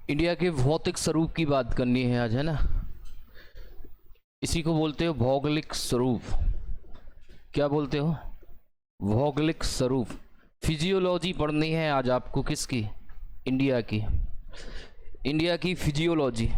India के भौतिक स्वरूप की बात करनी है आज, है ना। इसी को बोलते हो भौगोलिक स्वरूप। क्या बोलते हो? भौगोलिक स्वरूप। फिजियोलॉजी पढ़नी है आज आपको। किसकी? इंडिया की। इंडिया की फिजियोलॉजी।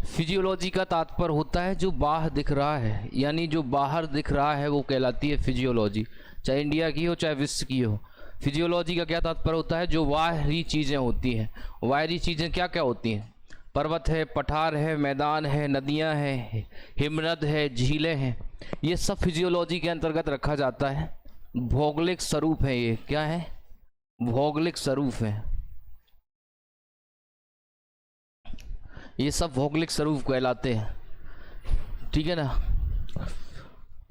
फिजियोलॉजी का तात्पर्य होता है जो बाहर दिख रहा है, यानी जो बाहर दिख रहा है वो कहलाती है फिजियोलॉजी, चाहे इंडिया की हो चाहे विश्व की हो। फिजियोलॉजी का क्या तात्पर्य होता है? जो बाहरी चीज़ें होती हैं। बाहरी चीज़ें क्या क्या होती हैं? पर्वत है, पठार है, मैदान है, नदियां हैं, हिमनद है, झीलें हैं, ये सब फिजियोलॉजी के अंतर्गत रखा जाता है। भौगोलिक स्वरूप है ये। क्या है? भौगोलिक स्वरूप है। ये सब भौगोलिक स्वरूप कहलाते हैं, ठीक है ना।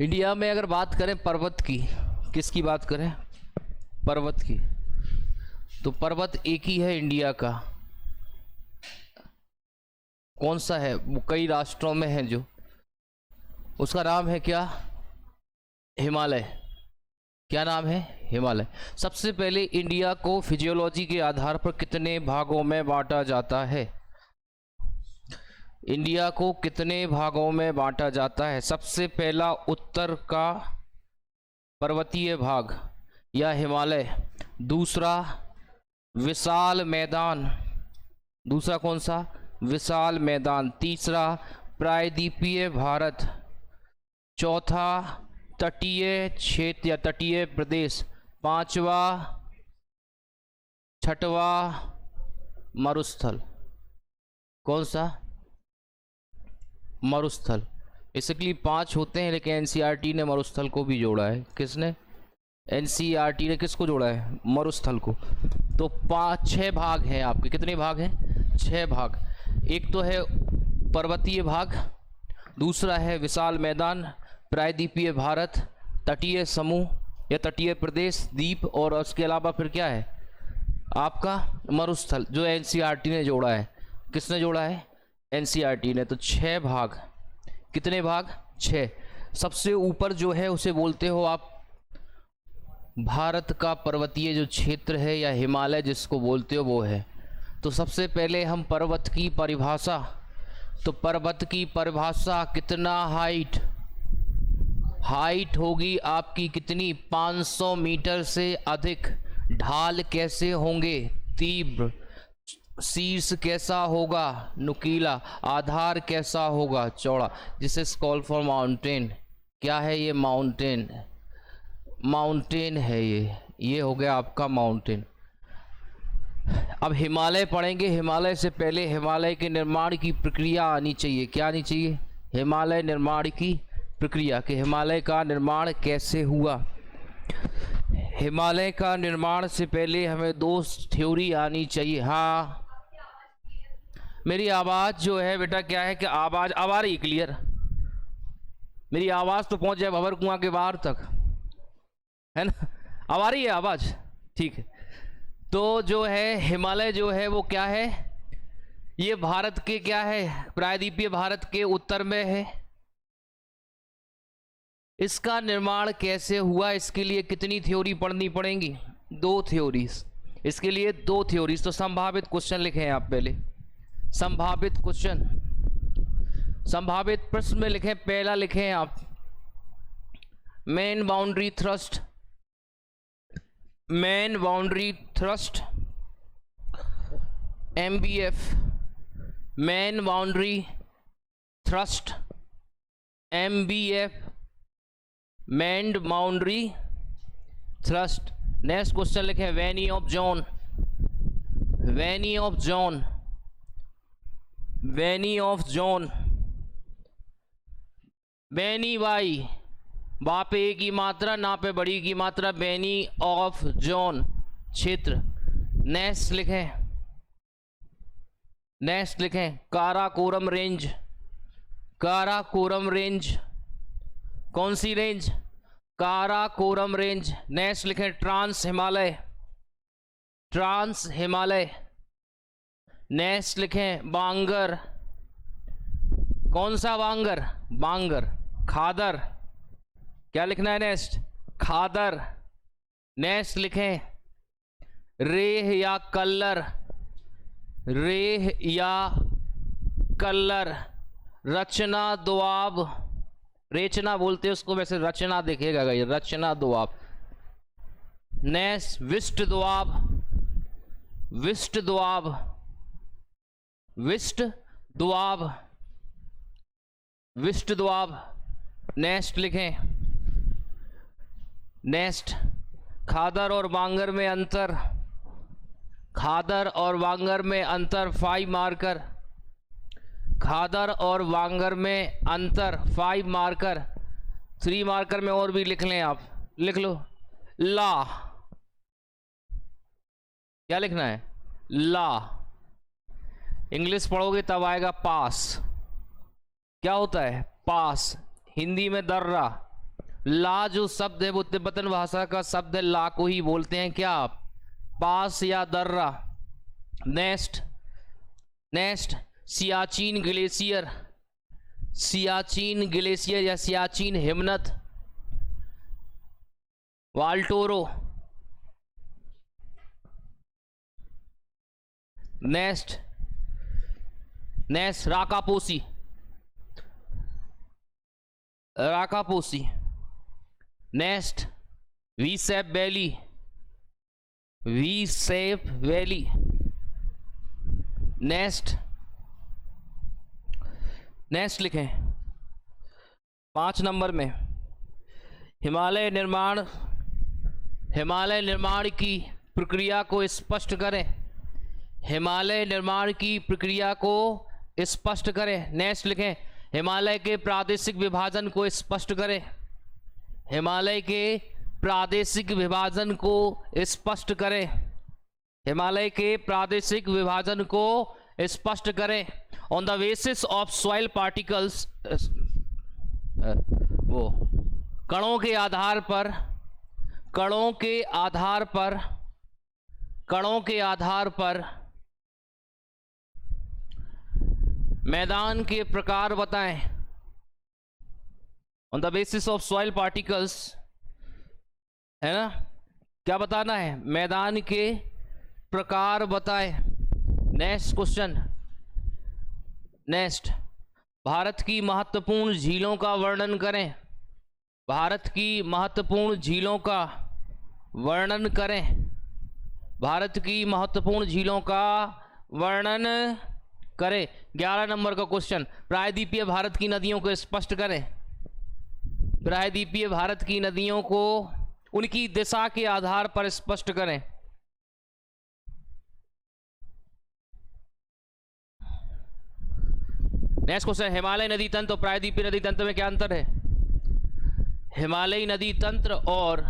इंडिया में अगर बात करें पर्वत की, किसकी बात करें? पर्वत की, तो पर्वत एक ही है इंडिया का। कौन सा है? वो कई राष्ट्रों में है, जो उसका नाम है क्या? हिमालय। क्या नाम है? हिमालय। सबसे पहले इंडिया को फिजियोलॉजी के आधार पर कितने भागों में बांटा जाता है? इंडिया को कितने भागों में बांटा जाता है? सबसे पहला उत्तर का पर्वतीय भाग या हिमालय, दूसरा विशाल मैदान, दूसरा कौन सा? विशाल मैदान, तीसरा प्रायद्वीपीय भारत, चौथा तटीय क्षेत्र या तटीय प्रदेश, पांचवा छठवा मरुस्थल। कौन सा? मरुस्थल। इसके 5 होते हैं, लेकिन एनसीईआरटी ने मरुस्थल को भी जोड़ा है। किसने? एनसीईआरटी ने किसको जोड़ा है? मरुस्थल को। तो 6 भाग हैं आपके। कितने भाग हैं? 6 भाग। एक तो है पर्वतीय भाग, दूसरा है विशाल मैदान, प्रायद्वीपीय भारत, तटीय समूह या तटीय प्रदेश, द्वीप, और उसके अलावा फिर क्या है आपका? मरुस्थल, जो एनसीईआरटी ने जोड़ा है। किसने जोड़ा है? एनसीईआरटी ने। तो 6 भाग। कितने भाग? 6। सबसे ऊपर जो है उसे बोलते हो आप भारत का पर्वतीय जो क्षेत्र है, या हिमालय जिसको बोलते हो, वो है। तो सबसे पहले हम पर्वत की परिभाषा, तो पर्वत की परिभाषा कितना हाइट? हाइट होगी आपकी कितनी? 500 मीटर से अधिक। ढाल कैसे होंगे? तीव्र। शीर्ष कैसा होगा? नुकीला। आधार कैसा होगा? चौड़ा। जिसे कॉल फॉर माउंटेन। क्या है ये? माउंटेन। माउंटेन है ये हो गया आपका माउंटेन। अब हिमालय पढ़ेंगे। हिमालय से पहले हिमालय के निर्माण की प्रक्रिया आनी चाहिए। क्या आनी चाहिए? हिमालय निर्माण की प्रक्रिया, कि हिमालय का निर्माण कैसे हुआ। हिमालय का निर्माण से पहले हमें 2 थ्योरी आनी चाहिए। हाँ, मेरी आवाज़ जो है बेटा, क्या है कि आवाज़ अब आ रही क्लियर? मेरी आवाज़ तो पहुंच जाए भंवर कुआं के बाहर तक, है ना। अब आ रही है आवाज़? ठीक है। तो जो है हिमालय जो है वो क्या है? ये भारत के क्या है? प्रायद्वीपीय भारत के उत्तर में है। इसका निर्माण कैसे हुआ? इसके लिए कितनी थ्योरी पढ़नी पड़ेंगी? 2 थ्योरीज। इसके लिए 2 थ्योरीज। तो संभावित क्वेश्चन लिखें आप पहले। संभावित क्वेश्चन, संभावित प्रश्न में लिखें। पहला लिखें आप main boundary thrust. Main boundary thrust, MBF। Main boundary thrust, MBF। Main boundary thrust. Next question लिखें वैनी ऑफ जोन। वैनी ऑफ जोन, वैनी ऑफ जोन। वैनी बाई, बा पे ए की मात्रा, ना पे बड़ी की मात्रा, वैनी ऑफ जोन, क्षेत्र। नेक्स्ट लिखें, नेक्स्ट लिखें काराकोरम रेंज। काराकोरम रेंज, कौन सी रेंज? काराकोरम रेंज। नेक्स्ट लिखें trans Himalaya. Trans Himalaya. Next लिखें बांगर। कौन सा बांगर? बांगर। खादर। क्या लिखना है नेक्स्ट? खादर। नेक्स्ट लिखें रेह या कल्लर। रेह या कलर, रचना दोआब, रेचना बोलते हैं उसको, वैसे रचना दिखेगा ये, रचना दोआब। नेक्स्ट विष्ट दोआब, विष्ट दोआब, विष्ट दोआब, विष्ट दोआब। नेक्स्ट लिखें, नेक्स्ट खादर और वांगर में अंतर, खादर और वांगर में अंतर 5 मार्कर, खादर और वांगर में अंतर 5 मार्कर। 3 मार्कर में और भी लिख लें आप, लिख लो। ला, क्या लिखना है? ला। इंग्लिश पढ़ोगे तब आएगा पास। क्या होता है? पास। हिंदी में दर्रा। ला जो शब्द है वो तिब्बतन भाषा का शब्द है, ला को ही बोलते हैं क्या आप? पास या दर्रा। Next, next Siachen glacier, Siachen glacier या सियाचिन हिमनद। Baltoro. Next, next Rakaposhi, Rakaposhi. Next वी सेप वैली, वी सेप वैली। नेक्स्ट, नेक्स्ट लिखें 5 नंबर में, हिमालय निर्माण, हिमालय निर्माण की प्रक्रिया को स्पष्ट करें, हिमालय निर्माण की प्रक्रिया को स्पष्ट करें। नेक्स्ट लिखें, हिमालय के प्रादेशिक विभाजन को स्पष्ट करें, हिमालय के प्रादेशिक विभाजन को स्पष्ट करें, हिमालय के प्रादेशिक विभाजन को स्पष्ट करें। On the basis of soil particles, वो कणों के आधार पर, कणों के आधार पर, कणों के आधार पर मैदान के प्रकार बताएं। On the basis of soil particles, है ना, क्या बताना है? मैदान के प्रकार बताएं। नेक्स्ट क्वेश्चन, नेक्स्ट भारत की महत्वपूर्ण झीलों का वर्णन करें, भारत की महत्वपूर्ण झीलों का वर्णन करें, भारत की महत्वपूर्ण झीलों का वर्णन करें। 11 नंबर का क्वेश्चन, प्रायद्वीपीय भारत की नदियों को स्पष्ट करें, प्रायद्वीपीय भारत की नदियों को उनकी दिशा के आधार पर स्पष्ट करें। नेक्स्ट क्वेश्चन, हिमालय नदी तंत्र और प्रायद्वीपीय नदी तंत्र में क्या अंतर है? हिमालयी नदी तंत्र और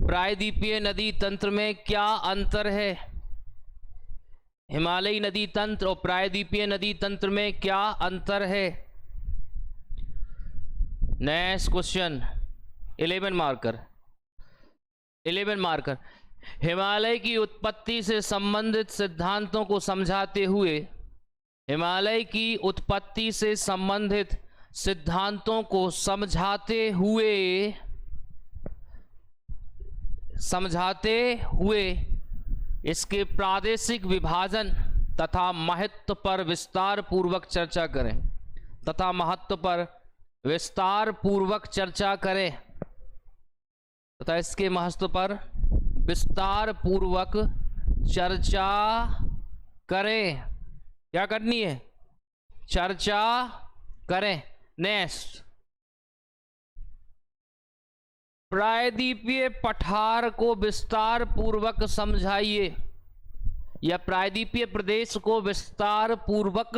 प्रायद्वीपीय नदी तंत्र में क्या अंतर है? हिमालयी नदी तंत्र और प्रायद्वीपीय नदी तंत्र में क्या अंतर है? Next question 11 marker, 11 marker, Himalaya की उत्पत्ति से संबंधित सिद्धांतों को समझाते हुए, हिमालय की उत्पत्ति से संबंधित सिद्धांतों को समझाते हुए, समझाते हुए इसके प्रादेशिक विभाजन तथा महत्व पर विस्तार पूर्वक चर्चा करें, तथा महत्व पर विस्तार पूर्वक चर्चा करें, तथा इसके महत्व पर विस्तार पूर्वक चर्चा करें। क्या करनी है? चर्चा करें। नेक्स्ट, प्रायद्वीपीय पठार को विस्तार पूर्वक समझाइए, या प्रायद्वीपीय प्रदेश को विस्तार पूर्वक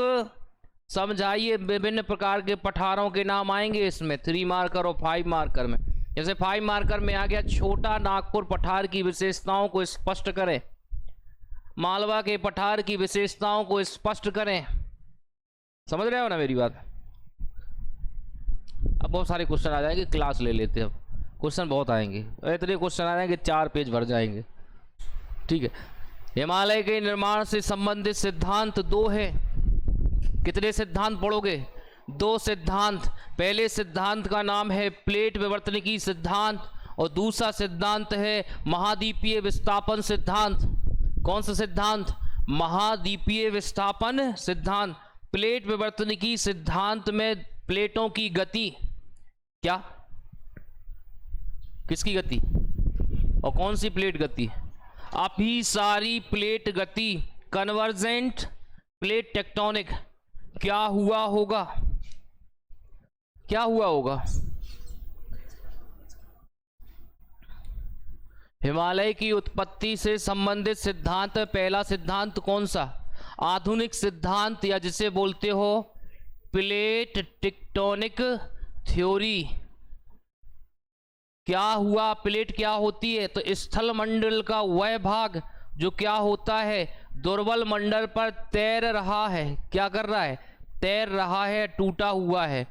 समझाइए। विभिन्न प्रकार के पठारों के नाम आएंगे इसमें 3 मार्कर और 5 मार्कर में। जैसे 5 मार्कर में आ गया, छोटा नागपुर पठार की विशेषताओं को स्पष्ट करें, मालवा के पठार की विशेषताओं को स्पष्ट करें। समझ रहे हो ना मेरी बात? अब बहुत सारे क्वेश्चन आ जाएंगे, क्लास ले लेते हैं। अब क्वेश्चन बहुत आएंगे, इतने क्वेश्चन आ जाएंगे 4 पेज भर जाएंगे। ठीक है, हिमालय के निर्माण से संबंधित सिद्धांत 2 है। कितने सिद्धांत पढ़ोगे? 2 सिद्धांत। पहले सिद्धांत का नाम है प्लेट विवर्तनिकी सिद्धांत और दूसरा सिद्धांत है महाद्वीपीय विस्थापन सिद्धांत। कौन सा सिद्धांत? महाद्वीपीय विस्थापन सिद्धांत, प्लेट विवर्तन की सिद्धांत में प्लेटों की गति क्या, किसकी गति और कौन सी प्लेट गति, अभिसारी प्लेट गति, कन्वर्जेंट प्लेट टेक्टोनिक, क्या हुआ होगा, क्या हुआ होगा। हिमालय की उत्पत्ति से संबंधित सिद्धांत, पहला सिद्धांत कौन सा, आधुनिक सिद्धांत या जिसे बोलते हो प्लेट टेक्टोनिक थ्योरी। क्या हुआ, प्लेट क्या होती है, तो स्थल मंडल का वह भाग जो क्या होता है, दुर्बल मंडल पर तैर रहा है, क्या कर रहा है, तैर रहा है, टूटा हुआ है।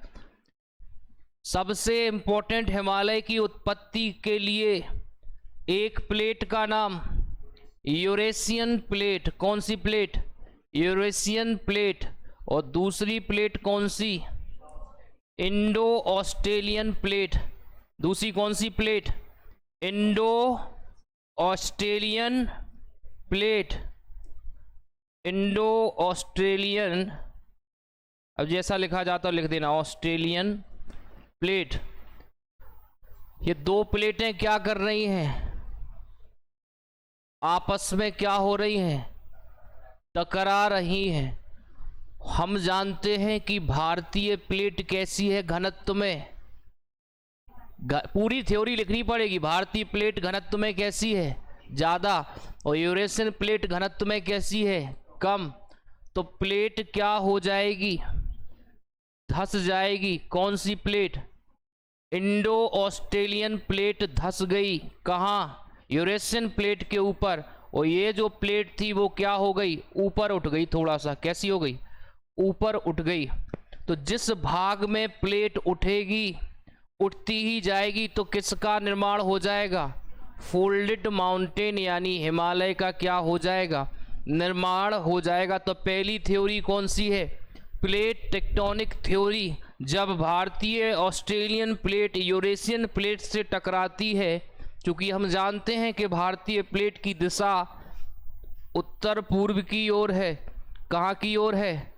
सबसे इंपॉर्टेंट हिमालय की उत्पत्ति के लिए एक प्लेट का नाम यूरेशियन प्लेट, कौन सी प्लेट, यूरेशियन प्लेट, और दूसरी प्लेट कौन सी, इंडो ऑस्ट्रेलियन प्लेट, दूसरी कौन सी plate, Indo Australian plate, Indo Australian, अब जैसा लिखा जाता है लिख देना, ऑस्ट्रेलियन प्लेट। ये दो प्लेटें क्या कर रही हैं, आपस में क्या हो रही हैं, टकरा रही हैं। हम जानते हैं कि भारतीय प्लेट कैसी है घनत्व में, पूरी थ्योरी लिखनी पड़ेगी। भारतीय प्लेट घनत्व में कैसी है, ज़्यादा, और यूरेशियन प्लेट घनत्व में कैसी है, कम। तो प्लेट क्या हो जाएगी, धंस जाएगी। कौन सी प्लेट, इंडो ऑस्ट्रेलियन प्लेट धंस गई, कहाँ, यूरेशियन प्लेट के ऊपर। और ये जो प्लेट थी वो क्या हो गई, ऊपर उठ गई, थोड़ा सा कैसी हो गई, ऊपर उठ गई। तो जिस भाग में प्लेट उठेगी, उठती ही जाएगी, तो किसका निर्माण हो जाएगा, फोल्डेड माउंटेन यानी हिमालय का क्या हो जाएगा, निर्माण हो जाएगा। तो पहली थ्योरी कौन सी है, प्लेट टेक्टोनिक थ्योरी। जब भारतीय ऑस्ट्रेलियन प्लेट यूरेशियन प्लेट से टकराती है, क्योंकि हम जानते हैं कि भारतीय प्लेट की दिशा उत्तर पूर्व की ओर है, कहाँ की ओर है,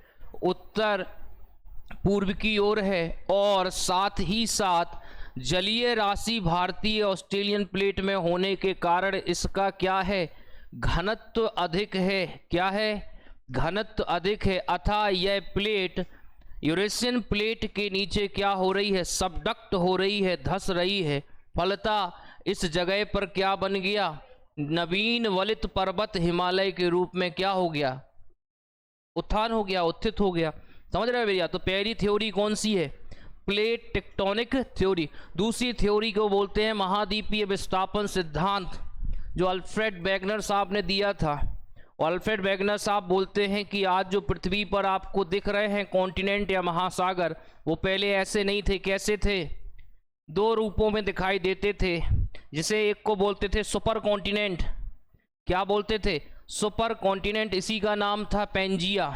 उत्तर पूर्व की ओर है, और साथ ही साथ जलीय राशि भारतीय ऑस्ट्रेलियन प्लेट में होने के कारण इसका क्या है, घनत्व अधिक है, क्या है, घनत्व अधिक है। अतः यह प्लेट यूरेशियन प्लेट के नीचे क्या हो रही है, सबडक्ट हो रही है, धंस रही है। फलतः इस जगह पर क्या बन गया, नवीन वलित पर्वत हिमालय के रूप में क्या हो गया, उत्थान हो गया, उत्थित हो गया। समझ रहे हो भैया। तो पहली थ्योरी कौन सी है, प्लेट टेक्टोनिक थ्योरी। दूसरी थ्योरी को बोलते हैं महाद्वीपीय विस्थापन सिद्धांत, जो अल्फ्रेड वेगनर साहब ने दिया था। और अल्फ्रेड वेगनर साहब बोलते हैं कि आज जो पृथ्वी पर आपको दिख रहे हैं कॉन्टिनेंट या महासागर, वो पहले ऐसे नहीं थे। कैसे थे, दो रूपों में दिखाई देते थे। जिसे एक को बोलते थे सुपर कॉन्टिनेंट, क्या बोलते थे, सुपर कॉन्टिनेंट, इसी का नाम था पेंजिया,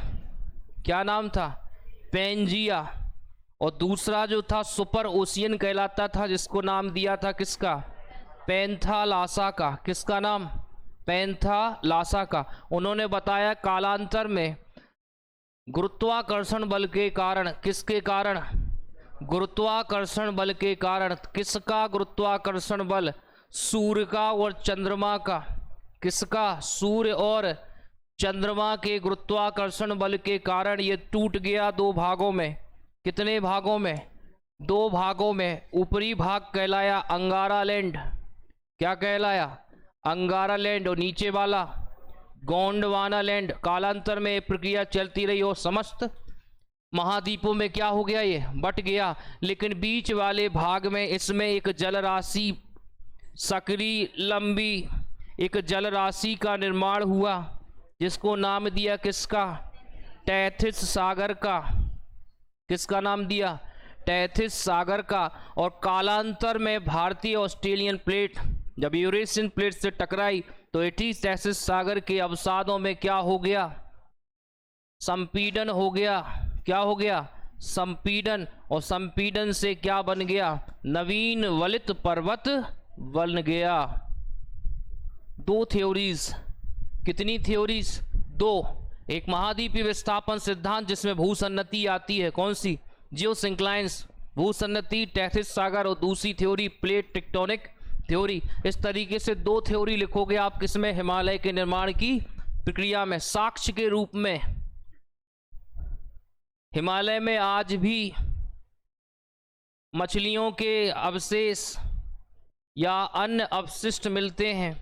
क्या नाम था, पेंजिया। और दूसरा जो था सुपर ओशियन कहलाता था, जिसको नाम दिया था किसका, पैंथालासा का, किसका नाम, पैंथालासा का। उन्होंने बताया कालांतर में गुरुत्वाकर्षण बल के कारण, किसके कारण, गुरुत्वाकर्षण बल के कारण, किसका गुरुत्वाकर्षण बल, सूर्य का और चंद्रमा का, किसका, सूर्य और चंद्रमा के गुरुत्वाकर्षण बल के कारण ये टूट गया दो भागों में। कितने भागों में, दो भागों में। ऊपरी भाग कहलाया अंगारा लैंड, क्या कहलाया, अंगारा लैंड, और नीचे वाला गोंडवाना लैंड। कालांतर में प्रक्रिया चलती रही और समस्त महाद्वीपों में क्या हो गया, ये बट गया। लेकिन बीच वाले भाग में इसमें एक जलराशि, सक्रिय लंबी एक जलराशि का निर्माण हुआ, जिसको नाम दिया किसका, टैथिस सागर का। किसका नाम दिया, टैथिस सागर का। और कालांतर में भारतीय ऑस्ट्रेलियन प्लेट जब यूरेशियन प्लेट से टकराई तो टैथिस सागर के अवसादों में क्या हो गया, संपीड़न हो गया। क्या हो गया, संपीड़न। और संपीड़न से क्या बन गया, नवीन वलित पर्वत बन गया। दो थ्योरीज, कितनी थ्योरीज, दो, एक महाद्वीपीय विस्थापन सिद्धांत जिसमें भूसन्नति आती है, कौन सी? जियोसिंक्लाइंस भूसन्नति, टेथिस सागर, और दूसरी थ्योरी प्लेट टेक्टोनिक थ्योरी। इस तरीके से दो थ्योरी लिखोगे आप किसमें? हिमालय के निर्माण की प्रक्रिया में। साक्ष्य के रूप में हिमालय में आज भी मछलियों के अवशेष या अन्य अवशिष्ट मिलते हैं,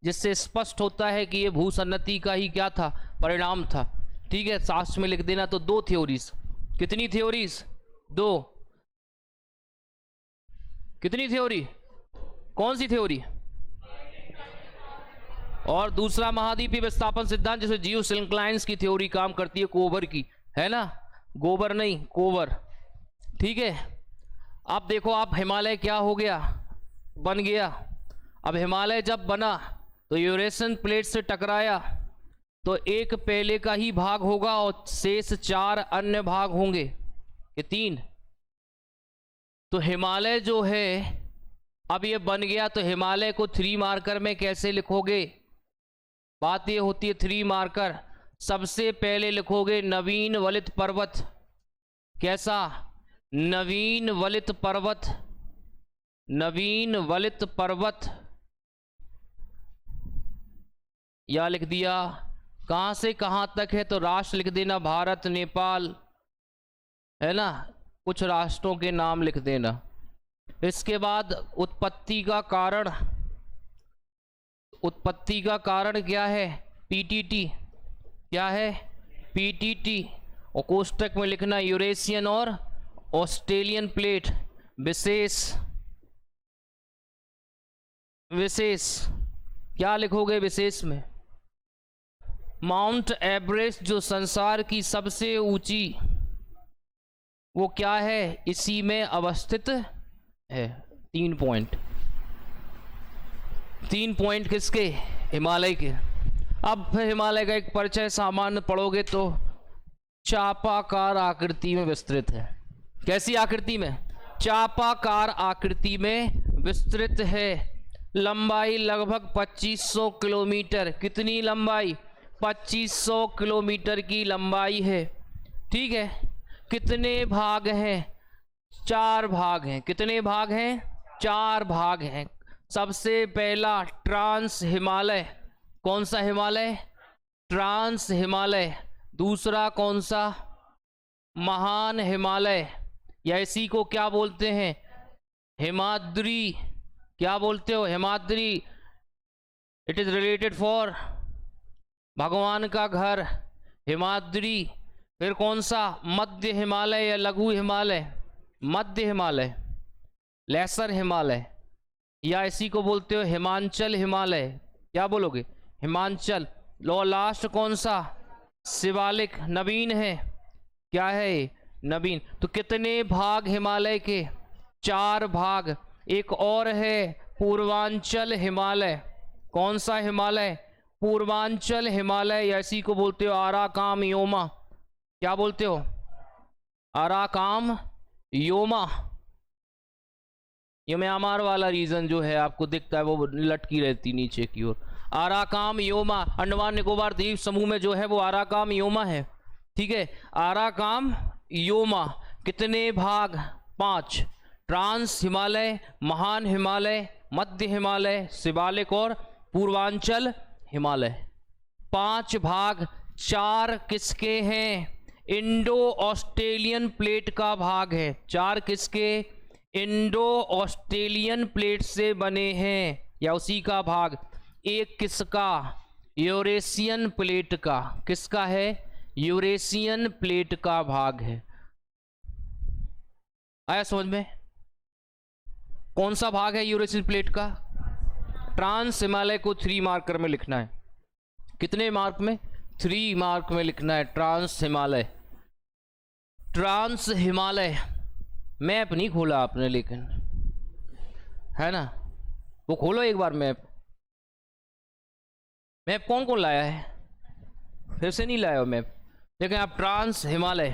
जिससे स्पष्ट होता है कि ये भूसन्नति का ही क्या था? परिणाम था। ठीक है, साक्ष्य में लिख देना। तो दो थ्योरीज। कितनी थ्योरीज? दो। कितनी थ्योरी? कौन सी थ्योरी? और दूसरा महाद्वीपीय विस्थापन सिद्धांत जिसे जियोसिंक्लाइंस की थ्योरी काम करती है, कोबर की, है ना? गोबर नहीं, कोबर। ठीक है, अब देखो आप, हिमालय क्या हो गया? बन गया। अब हिमालय जब बना तो यूरेशियन प्लेट से टकराया, तो एक पहले का ही भाग होगा और शेष 4 अन्य भाग होंगे, ये 3। तो हिमालय जो है अब ये बन गया, तो हिमालय को 3 मार्कर में कैसे लिखोगे? बात ये होती है 3 मार्कर। सबसे पहले लिखोगे नवीन वलित पर्वत। कैसा? नवीन वलित पर्वत। नवीन वलित पर्वत या लिख दिया। कहां से कहां तक है? तो राष्ट्र लिख देना, भारत, नेपाल, है ना? कुछ राष्ट्रों के नाम लिख देना। इसके बाद उत्पत्ति का कारण। उत्पत्ति का कारण क्या है? पीटीटी। क्या है? पीटीटी। और कोष्टक में लिखना यूरेशियन और ऑस्ट्रेलियन प्लेट। विशेष। विशेष क्या लिखोगे विशेष में? माउंट एवरेस्ट जो संसार की सबसे ऊंची, वो क्या है? इसी में अवस्थित है। 3 पॉइंट। 3 पॉइंट किसके? हिमालय के। अब फिर हिमालय का एक परिचय सामान्य पढ़ोगे तो चापाकार आकृति में विस्तृत है। कैसी आकृति में? चापाकार आकृति में विस्तृत है। लंबाई लगभग 2500 किलोमीटर। कितनी लंबाई? 2500 किलोमीटर की लंबाई है। ठीक है, कितने भाग हैं? 4 भाग हैं। कितने भाग हैं? 4 भाग हैं। सबसे पहला ट्रांस हिमालय। कौन सा हिमालय? ट्रांस हिमालय। दूसरा कौन सा? महान हिमालय, या इसी को क्या बोलते हैं? हिमाद्री। क्या बोलते हो? Himadri. It is related for भगवान का घर, हिमाद्री। फिर कौन सा? मध्य हिमालय या लघु हिमालय? मध्य हिमालय, लेसर हिमालय, या इसी को बोलते हो हिमांचल हिमालय। क्या बोलोगे? हिमांचल। लो लास्ट कौन सा? शिवालिक। नवीन है। क्या है? नवीन। तो कितने भाग हिमालय के? 4 भाग। एक और है पूर्वांचल हिमालय। कौन सा हिमालय? पूर्वांचल हिमालय, या इसी को बोलते हो आराकाम योमा। क्या बोलते हो? आराकाम योमा। ये म्यांमार वाला रीजन जो है आपको दिखता है, वो लटकी रहती नीचे की ओर। आराकाम योमा अंडमान निकोबार द्वीप समूह में जो है वो आराकाम योमा है। ठीक है, आराकाम योमा। कितने भाग? 5। ट्रांस हिमालय, महान हिमालय, मध्य हिमालय, शिवालिक और पूर्वांचल हिमालय। 5 भाग। 4 किसके हैं? इंडो ऑस्ट्रेलियन प्लेट का भाग है। 4 किसके? इंडो ऑस्ट्रेलियन प्लेट से बने हैं, या उसी का भाग। एक किसका? यूरेशियन प्लेट का। किसका है? यूरेशियन प्लेट का भाग है। आया समझ में? कौन सा भाग है यूरेशियन प्लेट का? ट्रांस हिमालय को 3 मार्कर में लिखना है। कितने मार्क में? 3 मार्क में लिखना है। Trans Himalaya. Trans Himalaya. Map नहीं खोला आपने लेकिन, है ना? वो खोलो एक बार मैप। मैप कौन कौन लाया है? फिर से नहीं लाया हो मैप। देखें आप, ट्रांस हिमालय।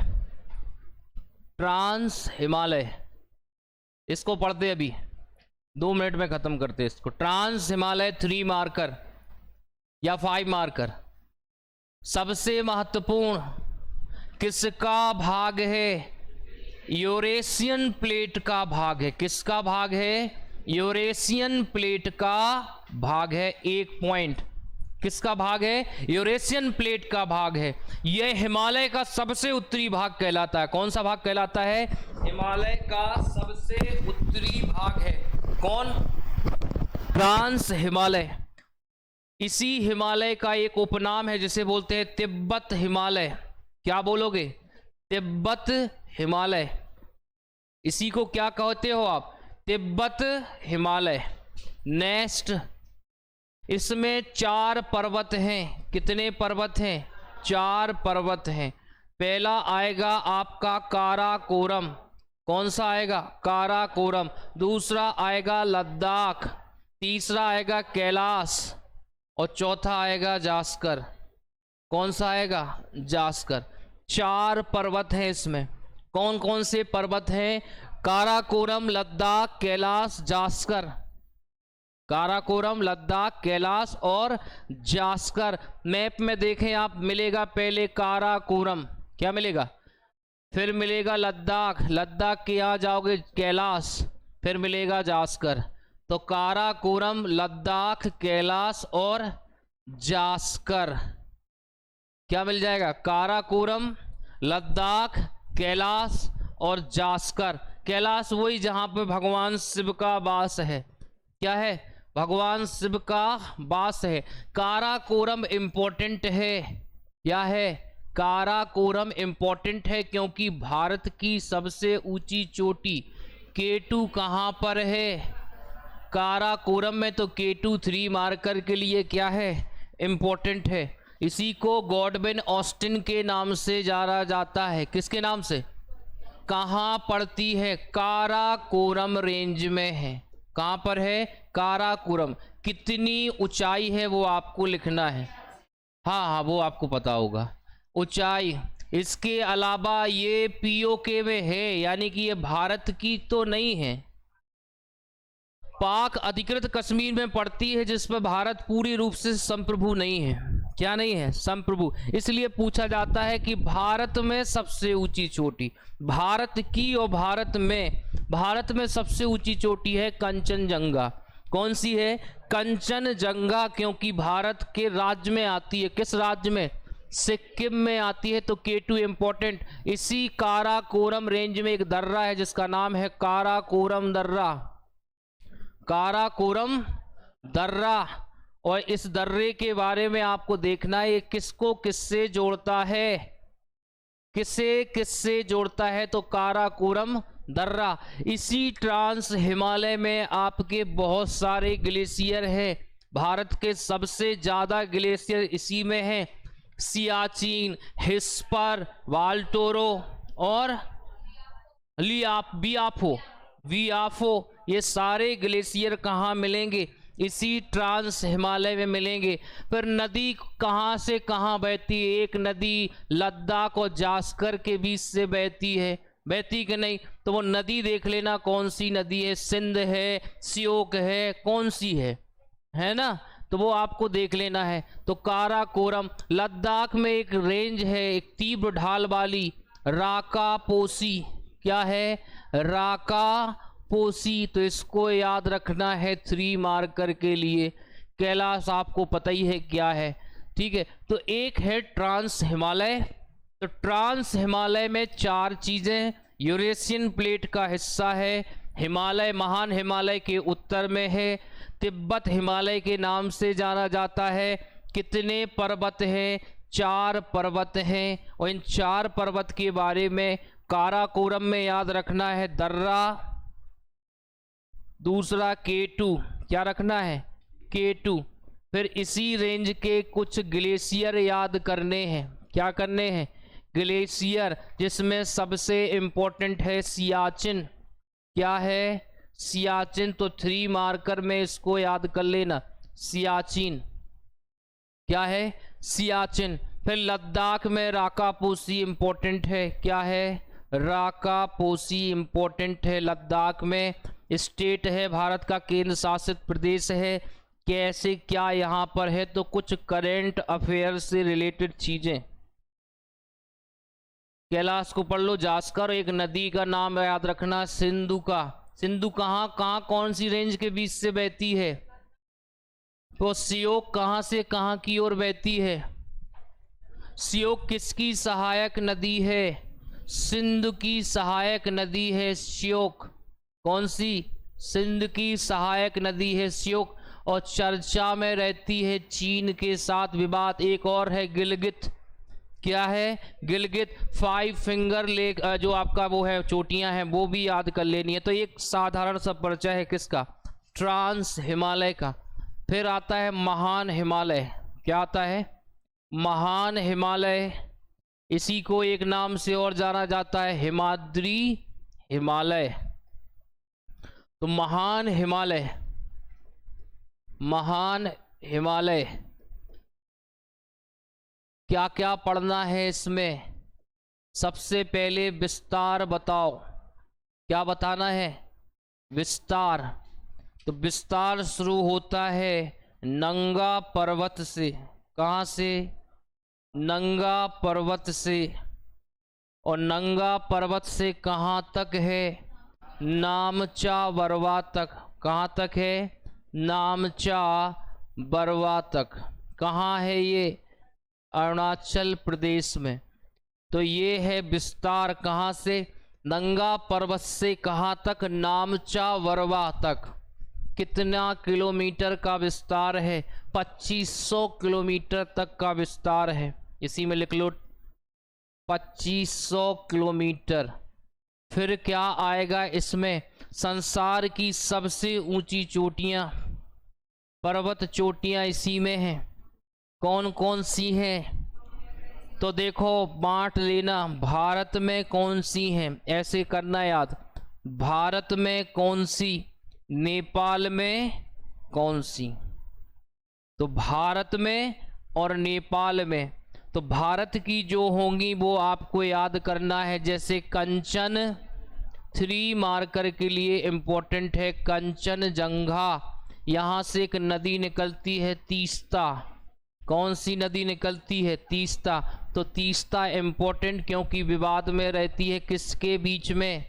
ट्रांस हिमालय, इसको पढ़ते अभी 2 मिनट में खत्म करते इसको। ट्रांस हिमालय 3 मार्कर या 5 मार्कर। सबसे महत्वपूर्ण किसका भाग है? यूरेशियन प्लेट का भाग है। किसका भाग है? यूरेशियन प्लेट का भाग है। 1 पॉइंट। किसका भाग है? यूरेशियन प्लेट का भाग है। यह हिमालय का सबसे उत्तरी भाग कहलाता है। कौन सा भाग कहलाता है? हिमालय का सबसे उत्तरी भाग है। कौन? ट्रांस हिमालय। इसी हिमालय का एक उपनाम है जिसे बोलते हैं तिब्बत हिमालय। क्या बोलोगे? तिब्बत हिमालय। इसी को क्या कहते हो आप? तिब्बत हिमालय। नेक्स्ट, इसमें 4 पर्वत हैं। कितने पर्वत हैं? 4 पर्वत हैं। पहला आएगा आपका काराकोरम। कौन सा आएगा? काराकोरम। दूसरा आएगा लद्दाख। तीसरा आएगा कैलाश और चौथा आएगा जास्कर। कौन सा आएगा? जास्कर। 4 पर्वत हैं इसमें। कौन कौन से पर्वत हैं? काराकोरम, लद्दाख, कैलाश, जास्कर। काराकोरम, लद्दाख, कैलाश और जास्कर। मैप में देखें आप, मिलेगा पहले काराकोरम। क्या मिलेगा? फिर मिलेगा लद्दाख। लद्दाख के यहाँ जाओगे कैलाश, फिर मिलेगा जास्कर। तो काराकोरम, लद्दाख, कैलाश और जास्कर। क्या मिल जाएगा? काराकोरम, लद्दाख, कैलाश और जास्कर। कैलाश वही जहां पे भगवान शिव का वास है। क्या है? भगवान शिव का वास है। काराकोरम इंपॉर्टेंट है। क्या है? काराकोरम इंपॉर्टेंट है क्योंकि भारत की सबसे ऊंची चोटी K2 कहां पर है? काराकोरम में। तो K2 3 मार्कर के लिए क्या है? इंपॉर्टेंट है। इसी को गॉडविन ऑस्टिन के नाम से जाना जाता है। किसके नाम से? कहां पड़ती है? काराकोरम रेंज में है। कहां पर है? काराकोरम। कितनी ऊंचाई है वो आपको लिखना है। हाँ, वो आपको पता होगा ऊंचाई। इसके अलावा ये POK में है, यानी कि ये भारत की तो नहीं है। पाक अधिकृत कश्मीर में पड़ती है, जिस पर भारत पूरी रूप से संप्रभु नहीं है। क्या नहीं है? संप्रभु। इसलिए पूछा जाता है कि भारत में सबसे ऊंची चोटी भारत की, और भारत में सबसे ऊंची चोटी है कंचनजंगा। कौन सी है? कंचनजंगा, क्योंकि भारत के राज्य में आती है। किस राज्य में? सिक्किम में आती है। तो K2 इंपॉर्टेंट। इसी काराकोरम रेंज में एक दर्रा है जिसका नाम है काराकोरम दर्रा। काराकोरम दर्रा। और इस दर्रे के बारे में आपको देखना है, ये किसको किससे जोड़ता है? किसे किससे जोड़ता है? तो काराकोरम दर्रा। इसी ट्रांस हिमालय में आपके बहुत सारे ग्लेशियर हैं। भारत के सबसे ज्यादा ग्लेशियर इसी में हैं। सियाचिन, हिस्पर, वाल्टोरो और वियाफो। ये सारे ग्लेशियर कहाँ मिलेंगे? इसी ट्रांस हिमालय में मिलेंगे। फिर नदी कहाँ से कहाँ बहती है? एक नदी लद्दाख और जास्कर के बीच से बहती है। बहती कि नहीं? तो वो नदी देख लेना, कौन सी नदी है? सिंध है, श्योक है, कौन सी है ना? तो वो आपको देख लेना है। तो काराकोरम। लद्दाख में एक रेंज है, एक तीव्र ढाल वाली, राकापोसी। क्या है? राकापोसी। तो इसको याद रखना है 3 मार्कर के लिए। कैलाश आपको पता ही है क्या है। ठीक है, तो एक है ट्रांस हिमालय। तो ट्रांस हिमालय में 4 चीजें। यूरेशियन प्लेट का हिस्सा है। हिमालय, महान हिमालय के उत्तर में है। तिब्बत हिमालय के नाम से जाना जाता है। कितने पर्वत हैं? 4 पर्वत हैं। और इन 4 पर्वत के बारे में काराकोरम में याद रखना है दर्रा। दूसरा K2। क्या रखना है? K2। फिर इसी रेंज के कुछ ग्लेशियर याद करने हैं। क्या करने हैं? ग्लेशियर, जिसमें सबसे इंपॉर्टेंट है सियाचिन। क्या है? सियाचिन। तो 3 मार्कर में इसको याद कर लेना, सियाचिन। क्या है? सियाचिन। फिर लद्दाख में राकापोसी इंपॉर्टेंट है। क्या है? राकापोसी इंपॉर्टेंट है। लद्दाख में स्टेट है, भारत का केंद्र शासित प्रदेश है। कैसे क्या यहाँ पर है, तो कुछ करेंट अफेयर से रिलेटेड चीजें। कैलाश को पढ़ लो। जास्कर, एक नदी का नाम याद रखना, सिंधु का। सिंधु कहाँ कहाँ कौन सी रेंज के बीच से बहती है? तो सियोक कहाँ से कहाँ की ओर बहती है? सियोक किसकी सहायक नदी है? सिंध की सहायक नदी है सियोक। कौन सी? सिंध की सहायक नदी है सियोक। और चर्चा में रहती है चीन के साथ विवाद। एक और है गिलगित। क्या है? गिलगित। 5 फिंगर लेक जो आपका वो है चोटियां हैं, वो भी याद कर लेनी है। तो एक साधारण सा परिचय है किसका? ट्रांस हिमालय का। फिर आता है महान हिमालय। क्या आता है? महान हिमालय। इसी को एक नाम से और जाना जाता है, हिमाद्री हिमालय। तो महान हिमालय, महान हिमालय। क्या क्या पढ़ना है इसमें? सबसे पहले विस्तार बताओ। क्या बताना है? विस्तार। तो विस्तार शुरू होता है नंगा पर्वत से। कहाँ से? नंगा पर्वत से। और नंगा पर्वत से कहाँ तक है? नामचा बरवा तक। कहाँ तक है? नामचा बरवा तक। कहाँ है ये? अरुणाचल प्रदेश में। तो ये है विस्तार। कहाँ से? नंगा पर्वत से कहाँ तक? नामचा बरवा तक। कितना किलोमीटर का विस्तार है? 2500 किलोमीटर तक का विस्तार है। इसी में लिख लो 2500 किलोमीटर। फिर क्या आएगा इसमें? संसार की सबसे ऊंची चोटियां, पर्वत चोटियां इसी में हैं। कौन कौन सी हैं? तो देखो बांट लेना। भारत में कौन सी हैं, ऐसे करना याद। भारत में कौन सी, नेपाल में कौन सी। तो भारत में और नेपाल में। तो भारत की जो होंगी वो आपको याद करना है। जैसे कंचन 3 मार्कर के लिए इंपॉर्टेंट है, कंचनजंगा। यहाँ से एक नदी निकलती है तीस्ता। कौन सी नदी निकलती है? तीस्ता। तो तीस्ता इंपॉर्टेंट क्योंकि विवाद में रहती है। किसके बीच में?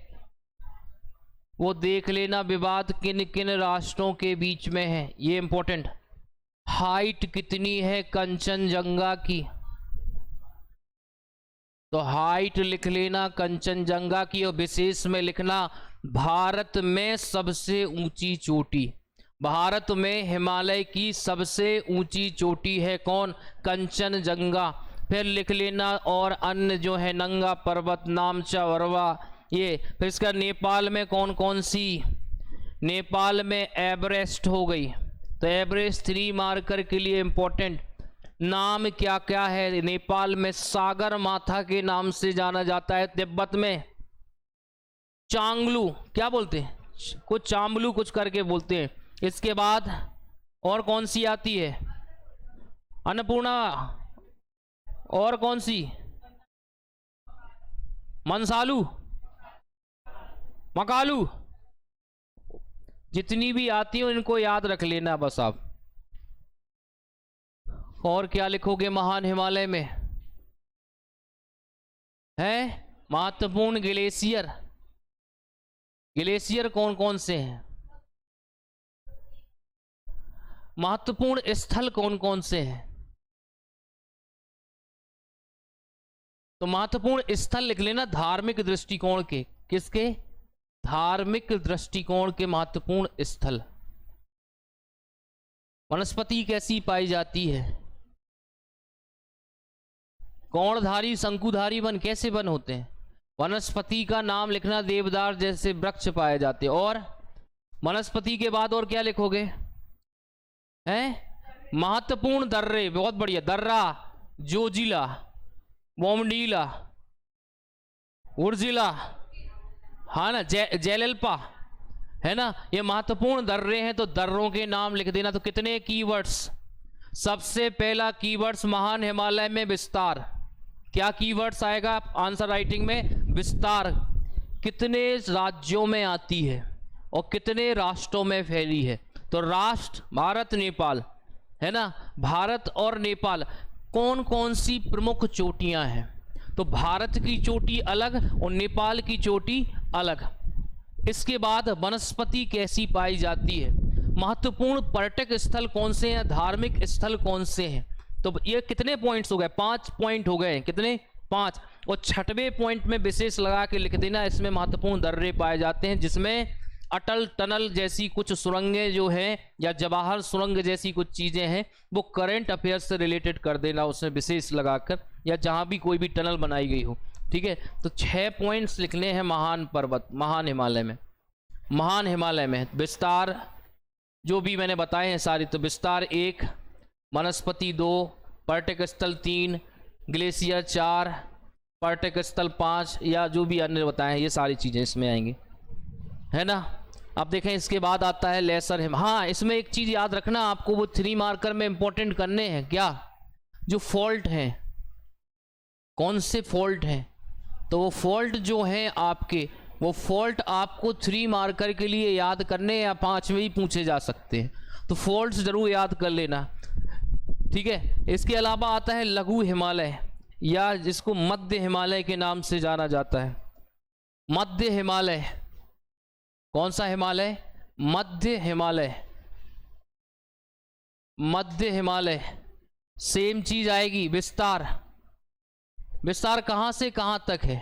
वो देख लेना विवाद किन किन राष्ट्रों के बीच में है, ये इंपॉर्टेंट। हाइट कितनी है कंचनजंगा की? तो हाइट लिख लेना कंचनजंगा की। और विशेष में लिखना भारत में सबसे ऊंची चोटी। भारत में हिमालय की सबसे ऊंची चोटी है कौन? कंचनजंगा। फिर लिख लेना और अन्य जो है नंगा पर्वत, नामचा बरवा, ये। फिर इसका नेपाल में कौन कौन सी? नेपाल में एवरेस्ट हो गई। तो एवरेस्ट 3 मार्कर के लिए इंपॉर्टेंट। नाम क्या क्या है? नेपाल में सागर माथा के नाम से जाना जाता है। तिब्बत में चांगलू, क्या बोलते हैं? कुछ चांबलू कुछ करके बोलते हैं। इसके बाद और कौन सी आती है? अन्नपूर्णा। और कौन सी? मंसालू, मकालू। जितनी भी आती हो इनको याद रख लेना बस आप। और क्या लिखोगे महान हिमालय में? है महत्वपूर्ण ग्लेशियर। ग्लेशियर कौन कौन से हैं? महत्वपूर्ण स्थल कौन कौन से हैं? तो महत्वपूर्ण स्थल लिख लेना धार्मिक दृष्टिकोण के। किसके? धार्मिक दृष्टिकोण के महत्वपूर्ण स्थल। वनस्पति कैसी पाई जाती है? कोणधारी, शंकुधारी वन। कैसे वन होते हैं? वनस्पति का नाम लिखना, देवदार जैसे वृक्ष पाए जाते हैं। और वनस्पति के बाद और क्या लिखोगे? हैं महत्वपूर्ण दर्रे। बहुत बढ़िया। दर्रा, जोजिला, बोमडीला, उर्जिला, हाँ ना, जयललिपा, है ना, ये महत्वपूर्ण दर्रे हैं। तो दर्रों के नाम लिख देना। तो कितने कीवर्ड्स? सबसे पहला कीवर्ड्स महान हिमालय में विस्तार। क्या कीवर्ड्स आएगा आंसर राइटिंग में? विस्तार। कितने राज्यों में आती है और कितने राष्ट्रों में फैली है? तो राष्ट्र भारत नेपाल है ना, भारत और नेपाल कौन कौन सी प्रमुख चोटियां हैं? तो भारत की चोटी अलग और नेपाल की चोटी अलग। इसके बाद वनस्पति कैसी पाई जाती है? महत्वपूर्ण पर्यटक स्थल कौन से हैं? धार्मिक स्थल कौन से हैं? तो ये कितने पॉइंट्स हो गए? 5 पॉइंट हो गए। कितने? 5। और 6वें पॉइंट में विशेष लगा के लिख देना, इसमें महत्वपूर्ण दर्रे पाए जाते हैं जिसमें अटल टनल जैसी कुछ सुरंगें जो हैं या जवाहर सुरंग जैसी कुछ चीज़ें हैं, वो करंट अफेयर से रिलेटेड कर देना उसमें विशेष लगाकर, या जहाँ भी कोई भी टनल बनाई गई हो। ठीक है, तो 6 पॉइंट्स लिखने हैं। महान पर्वत, महान हिमालय में, महान हिमालय में विस्तार जो भी मैंने बताए हैं सारी, तो विस्तार 1, वनस्पति 2, पर्यटक स्थल 3, ग्लेशियर 4, पर्यटक स्थल 5, या जो भी अन्य बताए हैं ये सारी चीज़ें इसमें आएंगी, है ना। अब देखें इसके बाद आता है लेसर हिम। हाँ, इसमें एक चीज़ याद रखना आपको, वो 3 मार्कर में इंपॉर्टेंट करने हैं। क्या? जो फॉल्ट हैं, कौन से फॉल्ट हैं? तो वो फॉल्ट जो हैं आपके, वो फॉल्ट आपको 3 मार्कर के लिए याद करने या 5 में ही पूछे जा सकते हैं, तो फॉल्ट्स जरूर याद कर लेना। ठीक है, इसके अलावा आता है लघु हिमालय, या जिसको मध्य हिमालय के नाम से जाना जाता है। मध्य हिमालय, कौन सा हिमालय? मध्य हिमालय। मध्य हिमालय सेम चीज आएगी। विस्तार, विस्तार कहां से कहां तक है?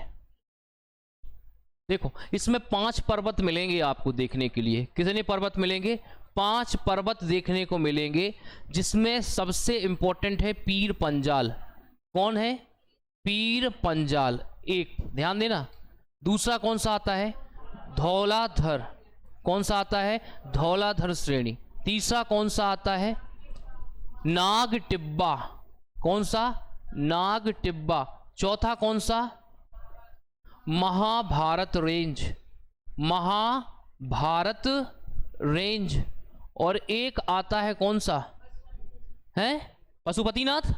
देखो इसमें 5 पर्वत मिलेंगे आपको देखने के लिए। कितने पर्वत मिलेंगे? 5 पर्वत देखने को मिलेंगे, जिसमें सबसे इंपॉर्टेंट है पीर पंजाल। कौन है? पीर पंजाल, एक ध्यान देना। दूसरा कौन सा आता है? धौलाधर। कौन सा आता है? धौलाधर श्रेणी। तीसरा कौन सा आता है? नाग टिब्बा। कौन सा? नाग टिब्बा। चौथा कौन सा? Mahabharat range, Mahabharat range. और एक आता है कौन सा है? पशुपतिनाथ।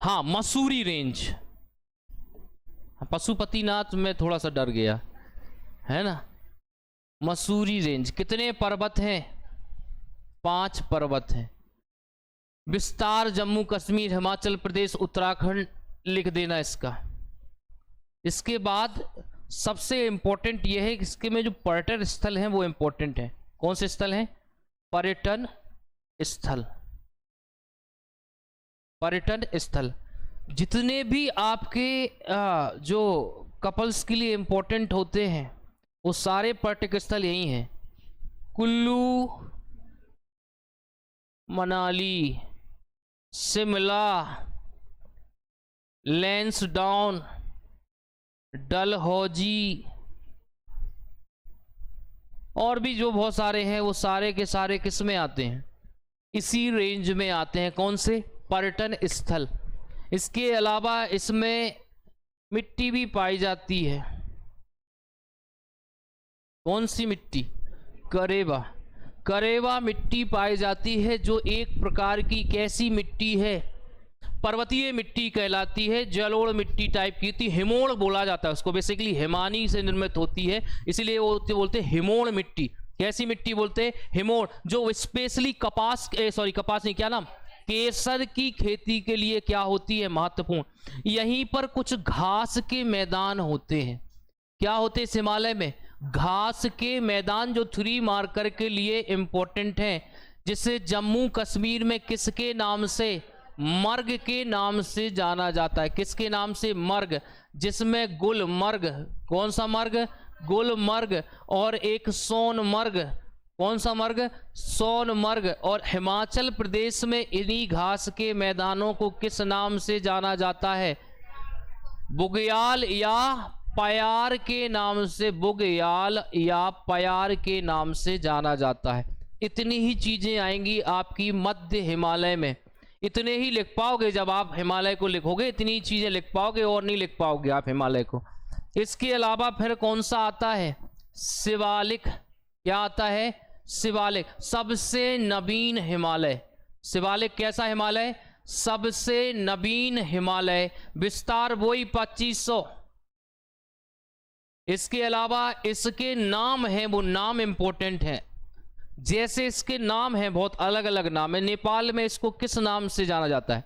हाँ, मसूरी रेंज। पशुपतिनाथ में थोड़ा सा डर गया, है ना। मसूरी रेंज। कितने पर्वत हैं? 5 पर्वत हैं। विस्तार जम्मू कश्मीर, हिमाचल प्रदेश, उत्तराखंड लिख देना इसका। इसके बाद सबसे इंपॉर्टेंट यह है कि इसके में जो पर्यटन स्थल हैं वो इंपॉर्टेंट है। कौन से स्थल हैं? पर्यटन स्थल। पर्यटन स्थल जितने भी आपके जो कपल्स के लिए इंपॉर्टेंट होते हैं वो सारे पर्यटक स्थल यही हैं। कुल्लू, मनाली, शिमला, लैंसडाउन, डलहौजी, और भी जो बहुत सारे हैं वो सारे के सारे किस में आते हैं? इसी रेंज में आते हैं। कौन से? पर्यटन स्थल। इसके अलावा इसमें मिट्टी भी पाई जाती है। कौन सी मिट्टी? करेवा। करेवा मिट्टी पाई जाती है, जो एक प्रकार की कैसी मिट्टी है? पर्वतीय मिट्टी कहलाती है, जलोढ़ मिट्टी टाइप की थी। हिमोड़ बोला जाता है उसको, बेसिकली हिमानी से निर्मित होती है, इसलिए वो बोलते हैं हिमोड़ मिट्टी। कैसी मिट्टी बोलते हैं? हिमोड़। जो स्पेशली कपास कपास नहीं, क्या नाम, केसर की खेती के लिए क्या होती है? महत्वपूर्ण। यहीं पर कुछ घास के मैदान होते हैं। क्या होते हैं इस हिमालय में? घास के मैदान, जो 3 मार्कर के लिए इंपॉर्टेंट हैं, जिसे जम्मू कश्मीर में किसके नाम से? मर्ग के नाम से जाना जाता है। किसके नाम से? मर्ग। जिसमें गुलमर्ग, कौन सा मर्ग? गुलमर्ग। और एक सोनमर्ग। कौन सा मर्ग? सोनमर्ग। और हिमाचल प्रदेश में इन्हीं घास के मैदानों को किस नाम से जाना जाता है? बुग्याल या पयार के नाम से। बुग्याल या पयार के नाम से जाना जाता है। इतनी ही चीजें आएंगी आपकी मध्य हिमालय में। इतने ही लिख पाओगे जब आप हिमालय को लिखोगे, इतनी चीजें लिख पाओगे, और नहीं लिख पाओगे आप हिमालय को। इसके अलावा फिर कौन सा आता है? शिवालिक। क्या आता है? शिवालिक। सबसे नवीन हिमालय। शिवालिक कैसा हिमालय? सबसे नवीन हिमालय। विस्तार वही 2500। इसके अलावा इसके नाम हैं, वो नाम इंपॉर्टेंट हैं। जैसे इसके नाम हैं, बहुत अलग अलग नाम है। नेपाल में इसको किस नाम से जाना जाता है?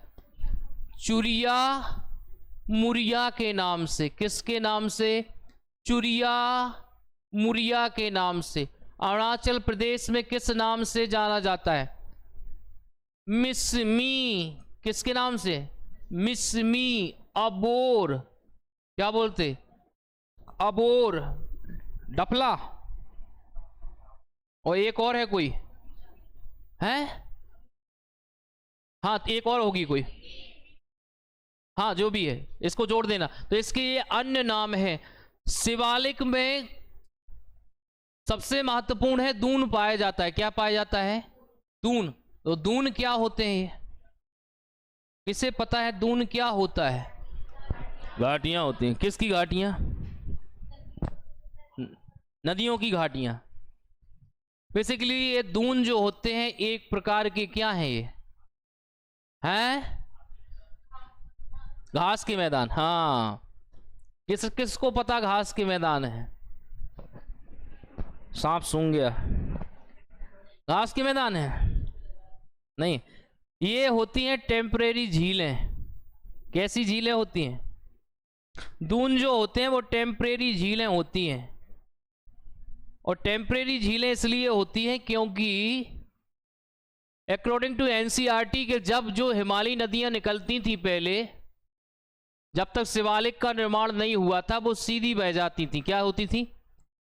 चुरिया मुरिया के नाम से। किसके नाम से? चुरिया मुरिया के नाम से। अरुणाचल प्रदेश में किस नाम से जाना जाता है? मिसमी। किसके नाम से? मिसमी। अबोर, क्या बोलते? अबोर, डपला। और एक और है कोई है? हाँ, एक और होगी कोई। हाँ, जो भी है इसको जोड़ देना। तो इसके ये अन्य नाम है। शिवालिक में सबसे महत्वपूर्ण है दून पाया जाता है। क्या पाया जाता है? दून। तो दून क्या होते हैं? किसे पता है दून क्या होता है? घाटियां होती हैं। किसकी घाटियां? नदियों की घाटियां। बेसिकली ये दून जो होते हैं एक प्रकार के क्या हैं? ये हैं घास के मैदान। हाँ, किसको पता घास के मैदान है? सांप सूंघ गया। घास के मैदान है नहीं, ये होती हैं टेम्परेरी झीलें। कैसी झीलें होती हैं? दून जो होते हैं वो टेम्परेरी झीलें होती हैं। और टेम्परेरी झीलें इसलिए होती हैं क्योंकि अकॉर्डिंग टू एनसीईआरटी के जब जो हिमालयी नदियां निकलती थी पहले, जब तक शिवालिक का निर्माण नहीं हुआ था, वो सीधी बह जाती थी। क्या होती थी?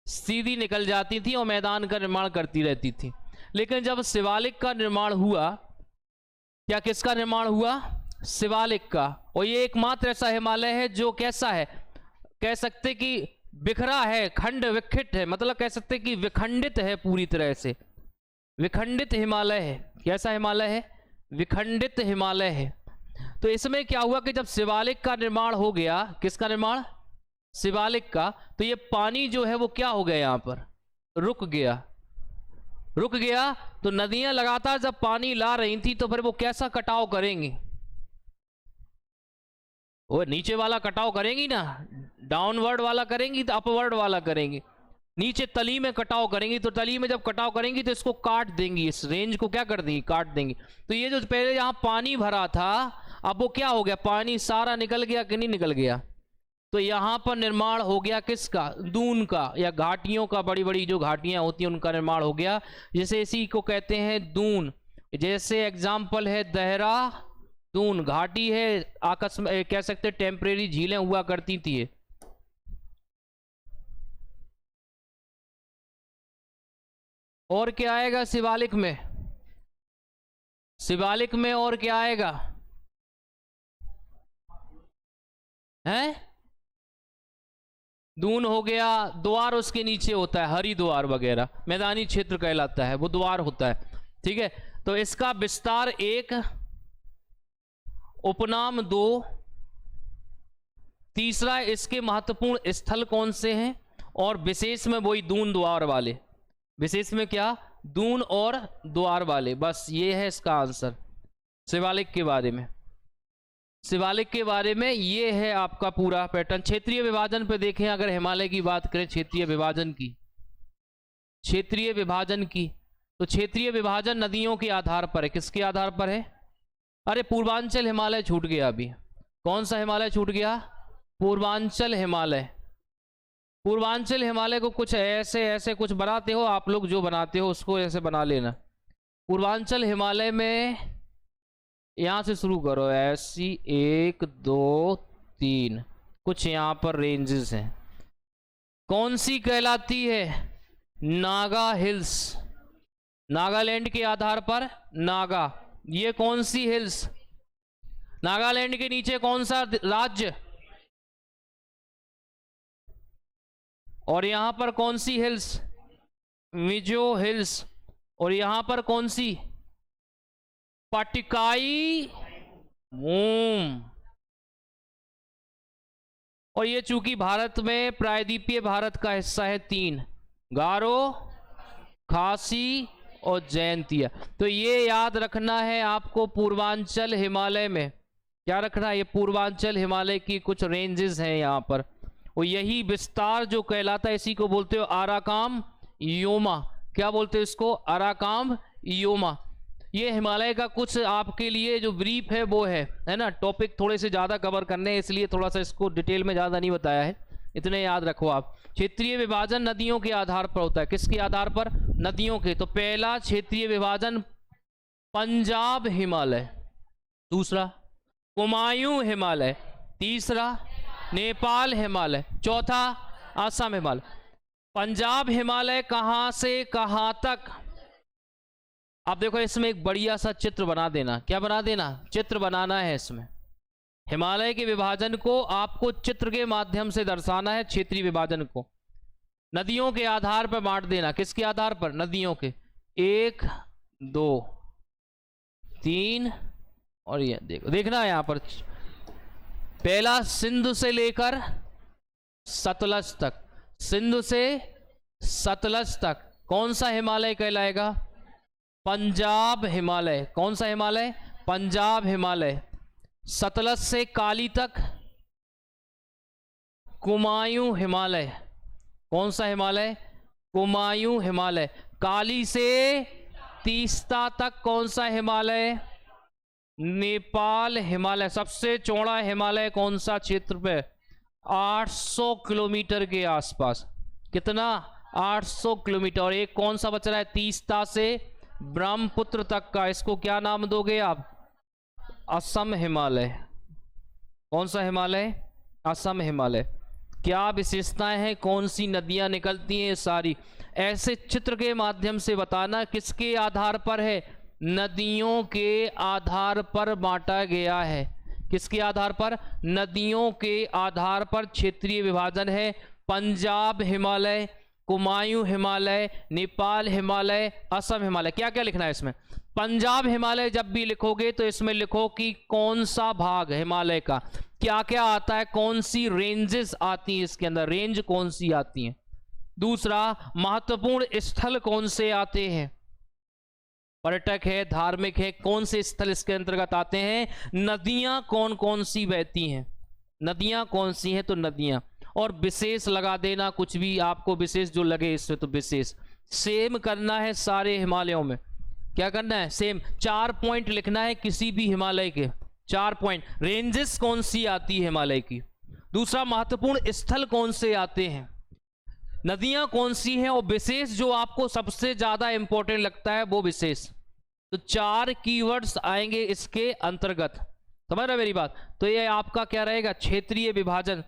सीधी निकल जाती थी और मैदान का निर्माण करती रहती थी। लेकिन जब शिवालिक का निर्माण हुआ, क्या किसका निर्माण हुआ? शिवालिक का। और ये एकमात्र ऐसा हिमालय है जो कैसा है? कह सकते कि बिखरा है, खंड विखिट है, मतलब कह सकते कि विखंडित है, पूरी तरह से विखंडित हिमालय है। कैसा हिमालय है? विखंडित हिमालय है। तो इसमें क्या हुआ कि जब शिवालिक का निर्माण हो गया, किसका निर्माण? शिवालिक का, तो ये पानी जो है वो क्या हो गया? यहां पर रुक गया। रुक गया तो नदियां लगातार जब पानी ला रही थी तो फिर वो कैसा कटाव करेंगी? वो नीचे वाला कटाव करेंगी ना, डाउनवर्ड वाला करेंगी तो अपवर्ड वाला करेंगी। नीचे तली में कटाव करेंगी, तो तली में जब कटाव करेंगी तो इसको काट देंगी, इस रेंज को क्या कर देंगी? काट देंगी। तो ये जो पहले यहां पानी भरा था, अब वो क्या हो गया? पानी सारा निकल गया कि नहीं निकल गया? तो यहां पर निर्माण हो गया किसका? दून का, या घाटियों का। बड़ी बड़ी जो घाटियां होती हैं उनका निर्माण हो गया। जैसे इसी को कहते हैं दून। जैसे एग्जाम्पल है दहरा दून घाटी है, आकस्मिक कह सकते टेम्परेरी झीलें हुआ करती थी। और क्या आएगा शिवालिक में? शिवालिक में और क्या आएगा? हैं? दून हो गया, द्वार उसके नीचे होता है, हरिद्वार वगैरह मैदानी क्षेत्र कहलाता है, वो द्वार होता है। ठीक है, तो इसका विस्तार 1, उपनाम 2, तीसरा इसके महत्वपूर्ण स्थल कौन से हैं, और विशेष में वही दून द्वार वाले। विशेष में क्या? दून और द्वार वाले। बस ये है इसका आंसर शिवालिक के बारे में। शिवालिक के बारे में ये है आपका पूरा पैटर्न। क्षेत्रीय विभाजन पे देखें, अगर हिमालय की बात करें, क्षेत्रीय विभाजन की, क्षेत्रीय विभाजन की, तो क्षेत्रीय विभाजन नदियों के आधार पर है। किसके आधार पर है? अरे पूर्वांचल हिमालय छूट गया अभी। कौन सा हिमालय छूट गया? पूर्वांचल हिमालय। पूर्वांचल हिमालय को कुछ ऐसे कुछ बनाते हो आप लोग, जो बनाते हो उसको ऐसे बना लेना। पूर्वांचल हिमालय में यहां से शुरू करो, ऐसी 1 2 3 कुछ यहां पर रेंजेस हैं। कौन सी कहलाती है? नागा हिल्स। नागालैंड के आधार पर नागा। ये कौन सी हिल्स? नागालैंड के नीचे कौन सा राज्य? और यहां पर कौन सी हिल्स? मिजो हिल्स। और यहां पर कौन सी? पटिकाई मूम। और ये चूंकि भारत में प्रायद्वीपीय भारत का हिस्सा है, 3 गारो, खासी और जयंतिया। तो ये याद रखना है आपको, पूर्वांचल हिमालय में क्या रखना है? ये पूर्वांचल हिमालय की कुछ रेंजेस हैं यहाँ पर, और यही विस्तार जो कहलाता है इसी को बोलते हो अराकाम योमा। क्या बोलते हो इसको? अराकाम योमा। ये हिमालय का कुछ आपके लिए जो ब्रीफ है वो है ना। टॉपिक थोड़े से ज़्यादा कवर करने हैं इसलिए थोड़ा सा इसको डिटेल में ज़्यादा नहीं बताया है, इतने याद रखो आप। क्षेत्रीय विभाजन नदियों के आधार पर होता है। किसके आधार पर? नदियों के। तो पहला क्षेत्रीय विभाजन पंजाब हिमालय, दूसरा कुमायूं हिमालय, तीसरा नेपाल हिमालय, चौथा असम हिमालय। पंजाब हिमालय कहां से कहां तक? आप देखो इसमें एक बढ़िया सा चित्र बना देना। क्या बना देना? चित्र बनाना है इसमें। हिमालय के विभाजन को आपको चित्र के माध्यम से दर्शाना है। क्षेत्रीय विभाजन को नदियों के आधार पर बांट देना। किसके आधार पर? नदियों के। 1 2 3 और ये देखो, देखना है यहां पर। पहला सिंधु से लेकर सतलज तक, सिंधु से सतलज तक कौन सा हिमालय कहलाएगा? पंजाब हिमालय। कौन सा हिमालय? पंजाब हिमालय। सतलज से काली तक कुमायूं हिमालय। कौन सा हिमालय? कुमायूं हिमालय। काली से तीस्ता तक कौन सा हिमालय? नेपाल हिमालय। सबसे चौड़ा हिमालय कौन सा क्षेत्र पे? 800 किलोमीटर के आसपास। कितना? 800 किलोमीटर। और एक कौन सा बच रहा है? तीस्ता से ब्रह्मपुत्र तक का। इसको क्या नाम दोगे आप? असम हिमालय। कौन सा हिमालय? असम हिमालय। क्या विशेषताएं हैं? कौन सी नदियां निकलती हैं? सारी ऐसे चित्र के माध्यम से बताना। किसके आधार पर है? नदियों के आधार पर बांटा गया है। किसके आधार पर? नदियों के आधार पर क्षेत्रीय विभाजन है। पंजाब हिमालय, कुमायूं हिमालय, नेपाल हिमालय, असम हिमालय। क्या क्या लिखना है इसमें? पंजाब हिमालय जब भी लिखोगे तो इसमें लिखो कि कौन सा भाग हिमालय का, क्या क्या आता है, कौन सी रेंजेस आती हैं इसके अंदर, रेंज कौन सी आती हैं। दूसरा, महत्वपूर्ण स्थल कौन से आते हैं? पर्यटक है, धार्मिक है, कौन से स्थल इसके अंतर्गत आते हैं? नदियां कौन कौन सी बहती हैं? नदियां कौन सी हैं? तो नदियां। और विशेष लगा देना, कुछ भी आपको विशेष जो लगे इसमें, तो विशेष सेम करना है सारे हिमालयों में। क्या करना है? सेम। 4 पॉइंट लिखना है किसी भी हिमालय के। 4 पॉइंट। रेंजेस कौन सी आती है हिमालय की। दूसरा, महत्वपूर्ण स्थल कौन से आते हैं, नदियां कौन सी हैं, और विशेष जो आपको सबसे ज्यादा इंपॉर्टेंट लगता है वो विशेष। तो 4 कीवर्ड्स आएंगे इसके अंतर्गत। समझ रहे मेरी बात? तो ये आपका क्या रहेगा? क्षेत्रीय विभाजन।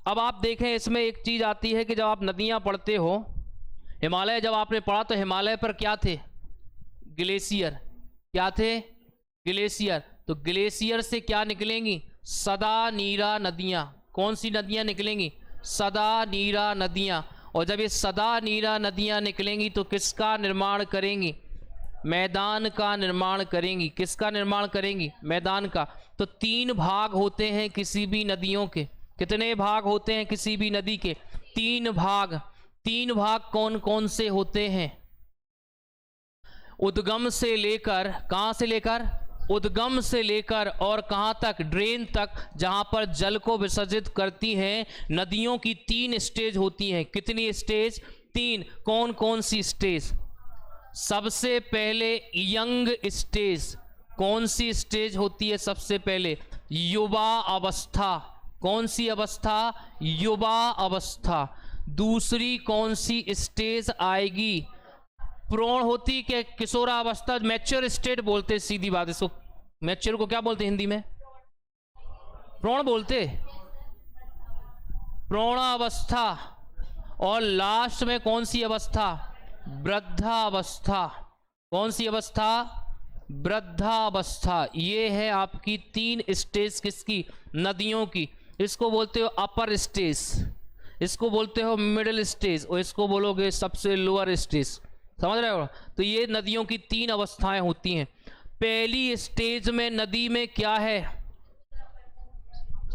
अब आप देखें इसमें एक चीज आती है कि जब आप नदियां पढ़ते हो, हिमालय जब आपने पढ़ा तो हिमालय पर क्या थे? ग्लेशियर। क्या थे? ग्लेशियर। तो ग्लेशियर से क्या निकलेंगी? सदा नीरा नदियां। कौन सी नदियां निकलेंगी? सदा नीरा नदियां। और जब ये सदा नीरा नदियां निकलेंगी तो किसका निर्माण करेंगी? मैदान का निर्माण करेंगी। किसका निर्माण करेंगी? मैदान का। तो 3 भाग होते हैं किसी भी नदियों के। कितने भाग होते हैं किसी भी नदी के? 3 भाग। 3 भाग कौन कौन से होते हैं? उद्गम से लेकर, कहां से लेकर? उद्गम से लेकर और कहां तक? ड्रेन तक, जहां पर जल को विसर्जित करती हैं। नदियों की 3 स्टेज होती हैं। कितनी स्टेज? 3। कौन कौन सी स्टेज? सबसे पहले यंग स्टेज। कौन सी स्टेज होती है सबसे पहले? युवा अवस्था। कौन सी अवस्था? युवा अवस्था। दूसरी कौन सी स्टेज आएगी? प्रौढ़ होती के किशोरावस्था, मैच्योर स्टेट बोलते, सीधी बात। इसको मैच्योर को क्या बोलते हिंदी में? प्रौढ़ बोलते, प्रौढ़ावस्था। और लास्ट में कौन सी अवस्था? वृद्धावस्था। कौन सी अवस्था? वृद्धावस्था। ये है आपकी 3 स्टेज किसकी? नदियों की। इसको बोलते हो अपर स्टेज, इसको बोलते हो मिडिल स्टेज, और इसको बोलोगे सबसे लोअर स्टेज। समझ रहे हो? तो ये नदियों की 3 अवस्थाएं होती हैं। पहली स्टेज में नदी में क्या है?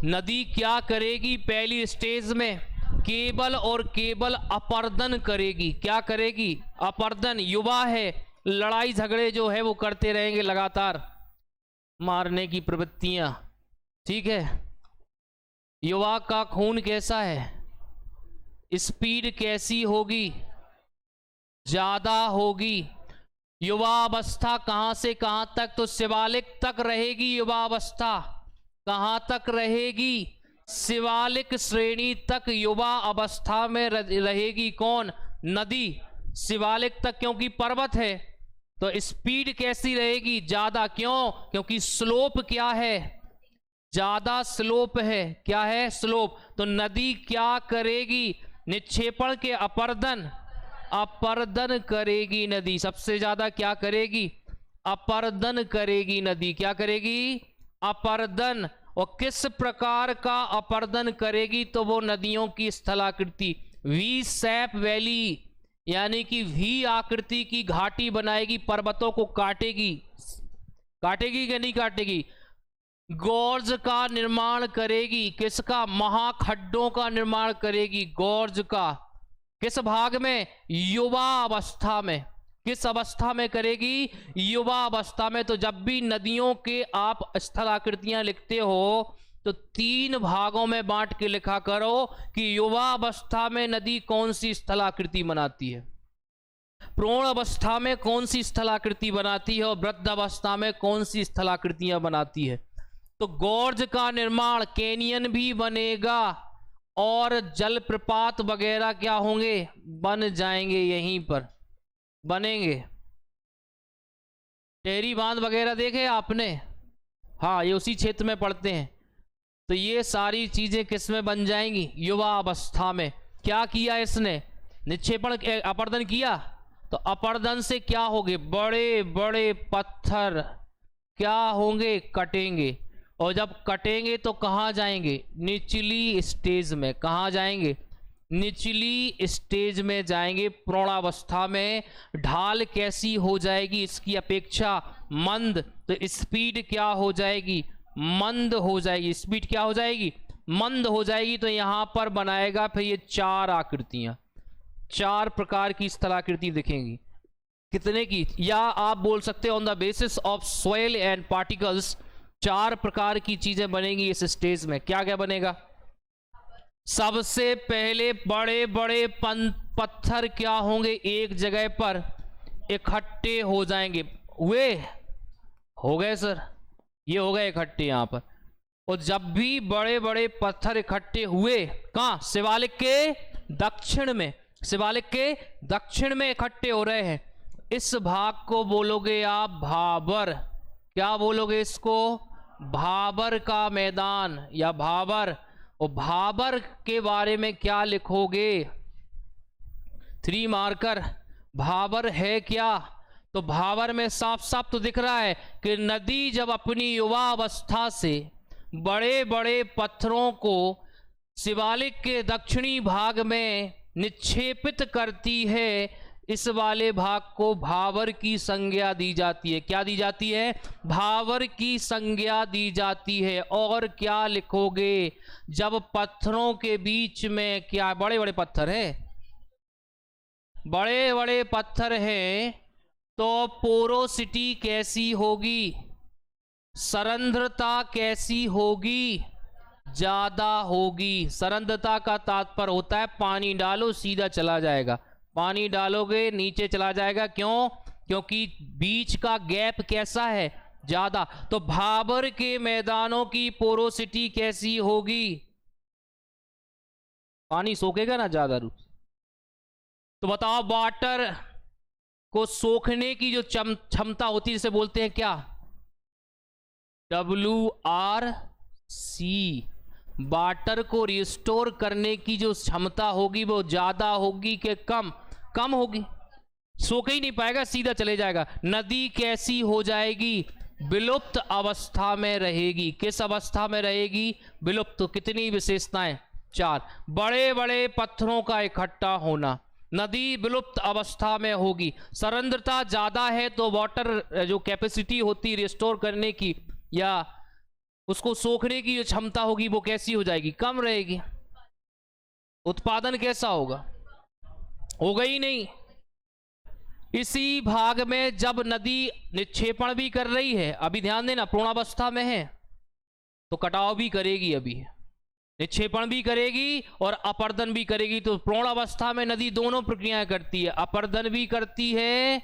नदी क्या करेगी पहली स्टेज में? केवल और केवल अपर्दन करेगी। क्या करेगी? अपर्दन। युवा है, लड़ाई झगड़े जो है वो करते रहेंगे लगातार, मारने की प्रवृत्तियां। ठीक है? युवा का खून कैसा है? स्पीड कैसी होगी? ज्यादा होगी। युवावस्था कहां से कहां तक? तो शिवालिक तक रहेगी युवावस्था। कहां तक रहेगी? शिवालिक श्रेणी तक युवा अवस्था में रहेगी। कौन? नदी। शिवालिक तक, क्योंकि पर्वत है तो स्पीड कैसी रहेगी? ज्यादा। क्यों? क्योंकि स्लोप क्या है? ज्यादा स्लोप है। क्या है? स्लोप। तो नदी क्या करेगी? निक्षेपण के अपर्दन करेगी नदी। सबसे ज्यादा क्या करेगी? अपर्दन करेगी नदी। क्या करेगी? अपर्दन। और किस प्रकार का अपर्दन करेगी? तो वो नदियों की स्थलाकृति, वी शेप वैली, यानी कि वी आकृति की घाटी बनाएगी, पर्वतों को काटेगी। काटेगी कि नहीं काटेगी? गॉर्ज का निर्माण करेगी। किसका? महाखड्डों का निर्माण करेगी। गॉर्ज का। किस भाग में? युवा अवस्था में। किस अवस्था में करेगी? युवा अवस्था में। तो जब भी नदियों के आप स्थल आकृतियां लिखते हो तो 3 भागों में बांट के लिखा करो कि युवा अवस्था में नदी कौन सी स्थल आकृति बनाती है, प्रौढ़ अवस्था में कौन सी स्थल आकृति बनाती है, और वृद्ध अवस्था में कौन सी स्थल आकृतियां बनाती है। तो गॉर्ज का निर्माण, कैनियन भी बनेगा और जलप्रपात वगैरह क्या होंगे? बन जाएंगे, यहीं पर बनेंगे। टेहरी बांध वगैरह देखे आपने? हाँ, ये उसी क्षेत्र में पड़ते हैं। तो ये सारी चीजें किस में बन जाएंगी? युवा अवस्था में। क्या किया इसने? निक्षेपण, अपर्दन किया। तो अपर्दन से क्या होंगे? बड़े बड़े पत्थर क्या होंगे? कटेंगे। और जब कटेंगे तो कहाँ जाएंगे? निचली स्टेज में। कहाँ जाएंगे? निचली स्टेज में जाएंगे। प्रौढ़ावस्था में ढाल कैसी हो जाएगी? इसकी अपेक्षा मंद। तो स्पीड क्या हो जाएगी? मंद हो जाएगी। स्पीड क्या हो जाएगी? मंद हो जाएगी। तो यहां पर बनाएगा फिर ये 4 आकृतियां, 4 प्रकार की स्थलाकृति दिखेंगी। कितने की? या आप बोल सकते हो on the basis of soil and particles 4 प्रकार की चीजें बनेंगी इस स्टेज में। क्या क्या बनेगा? सबसे पहले बड़े बड़े पत्थर क्या होंगे? एक जगह पर इकट्ठे हो जाएंगे। वे हो गए सर, ये हो गए इकट्ठे यहां पर। और जब भी बड़े बड़े पत्थर इकट्ठे हुए, कहां? शिवालिक के दक्षिण में। शिवालिक के दक्षिण में इकट्ठे हो रहे हैं। इस भाग को बोलोगे आप भाबर। क्या बोलोगे इसको? भाबर का मैदान या भाबर। और भाबर के बारे में क्या लिखोगे? 3 मार्कर। भाबर है क्या? तो भाबर में साफ साफ तो दिख रहा है कि नदी जब अपनी युवा अवस्था से बड़े बड़े पत्थरों को शिवालिक के दक्षिणी भाग में निक्षेपित करती है, इस वाले भाग को भाबर की संज्ञा दी जाती है। क्या दी जाती है? भाबर की संज्ञा दी जाती है। और क्या लिखोगे? जब पत्थरों के बीच में क्या बड़े बड़े पत्थर है, बड़े बड़े पत्थर हैं, तो पोरोसिटी कैसी होगी? सरंध्रता कैसी होगी? ज्यादा होगी। सरंध्रता का तात्पर्य होता है पानी डालो सीधा चला जाएगा। पानी डालोगे नीचे चला जाएगा। क्यों? क्योंकि बीच का गैप कैसा है? ज्यादा। तो भाबर के मैदानों की पोरोसिटी कैसी होगी? पानी सोखेगा ना ज्यादा रूप। तो बताओ, वाटर को सोखने की जो क्षमता होती है, जिसे बोलते हैं क्या? WRC। वाटर को रिस्टोर करने की जो क्षमता होगी वो ज्यादा होगी कि कम? कम होगी। सोख ही नहीं पाएगा, सीधा चले जाएगा। नदी कैसी हो जाएगी? विलुप्त अवस्था में रहेगी। किस अवस्था में रहेगी? विलुप्त। तो कितनी विशेषताएं? 4। बड़े बड़े पत्थरों का इकट्ठा होना, नदी विलुप्त अवस्था में होगी। सरंध्रता ज्यादा है तो वाटर जो कैपेसिटी होती रिस्टोर करने की या उसको सोखने की जो क्षमता होगी वो कैसी हो जाएगी? कम रहेगी। उत्पादन कैसा होगा? होगा ही नहीं। इसी भाग में जब नदी निक्षेपण भी कर रही है, अभी ध्यान देना, पूर्णावस्था में है, तो कटाव भी करेगी। अभी निक्षेपण भी करेगी और अपर्दन भी करेगी। तो प्रौढ़ अवस्था में नदी दोनों प्रक्रियाएं करती है, अपर्दन भी करती है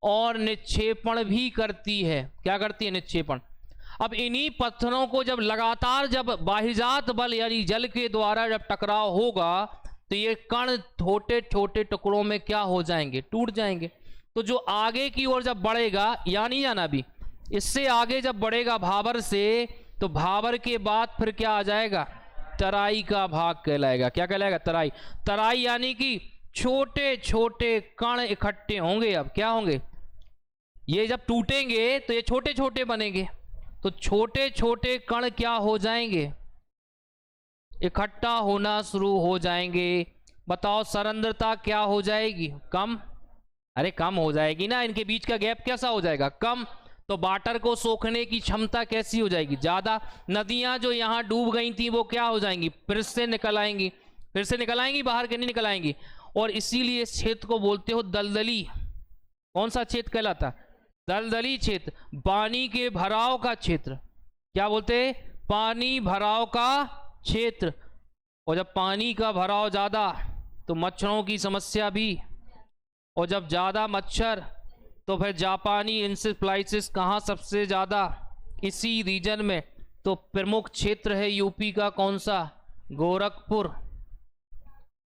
और निक्षेपण भी करती है। क्या करती है? निक्षेपण। अब इन्हीं पत्थरों को जब लगातार जब बाह्यजात बल यानी जल के द्वारा जब टकराव होगा तो ये कण छोटे छोटे टुकड़ों में क्या हो जाएंगे? टूट जाएंगे। तो जो आगे की ओर जब बढ़ेगा, यानी जाना भी इससे आगे जब बढ़ेगा भाबर से, तो भाबर के बाद फिर क्या आ जाएगा? तराई का भाग कहलाएगा। क्या कहलाएगा? तराई। तराई यानी कि छोटे छोटे कण इकट्ठे होंगे। अब क्या होंगे? ये जब टूटेंगे तो ये छोटे छोटे बनेंगे, तो छोटे छोटे कण क्या हो जाएंगे? इकट्ठा होना शुरू हो जाएंगे। बताओ सरंध्रता क्या हो जाएगी? कम। अरे कम हो जाएगी ना, इनके बीच का गैप कैसा हो जाएगा? कम। तो वाटर को सोखने की क्षमता कैसी हो जाएगी? ज्यादा। नदियां जो यहां डूब गई थी वो क्या हो जाएंगी? फिर से निकल आएंगी। फिर से निकल आएंगी बाहर के, नहीं निकल आएंगी। और इसीलिए इस क्षेत्र को बोलते हो दलदली। कौन सा क्षेत्र कहलाता? दलदली क्षेत्र, पानी के भराव का क्षेत्र। क्या बोलते हैं? पानी भराव का क्षेत्र। और जब पानी का भराव ज्यादा तो मच्छरों की समस्या भी, और जब ज्यादा मच्छर तो फिर जापानी इंसेफ्लाइटिस कहाँ सबसे ज्यादा? इसी रीजन में। तो प्रमुख क्षेत्र है यूपी का कौन सा? गोरखपुर।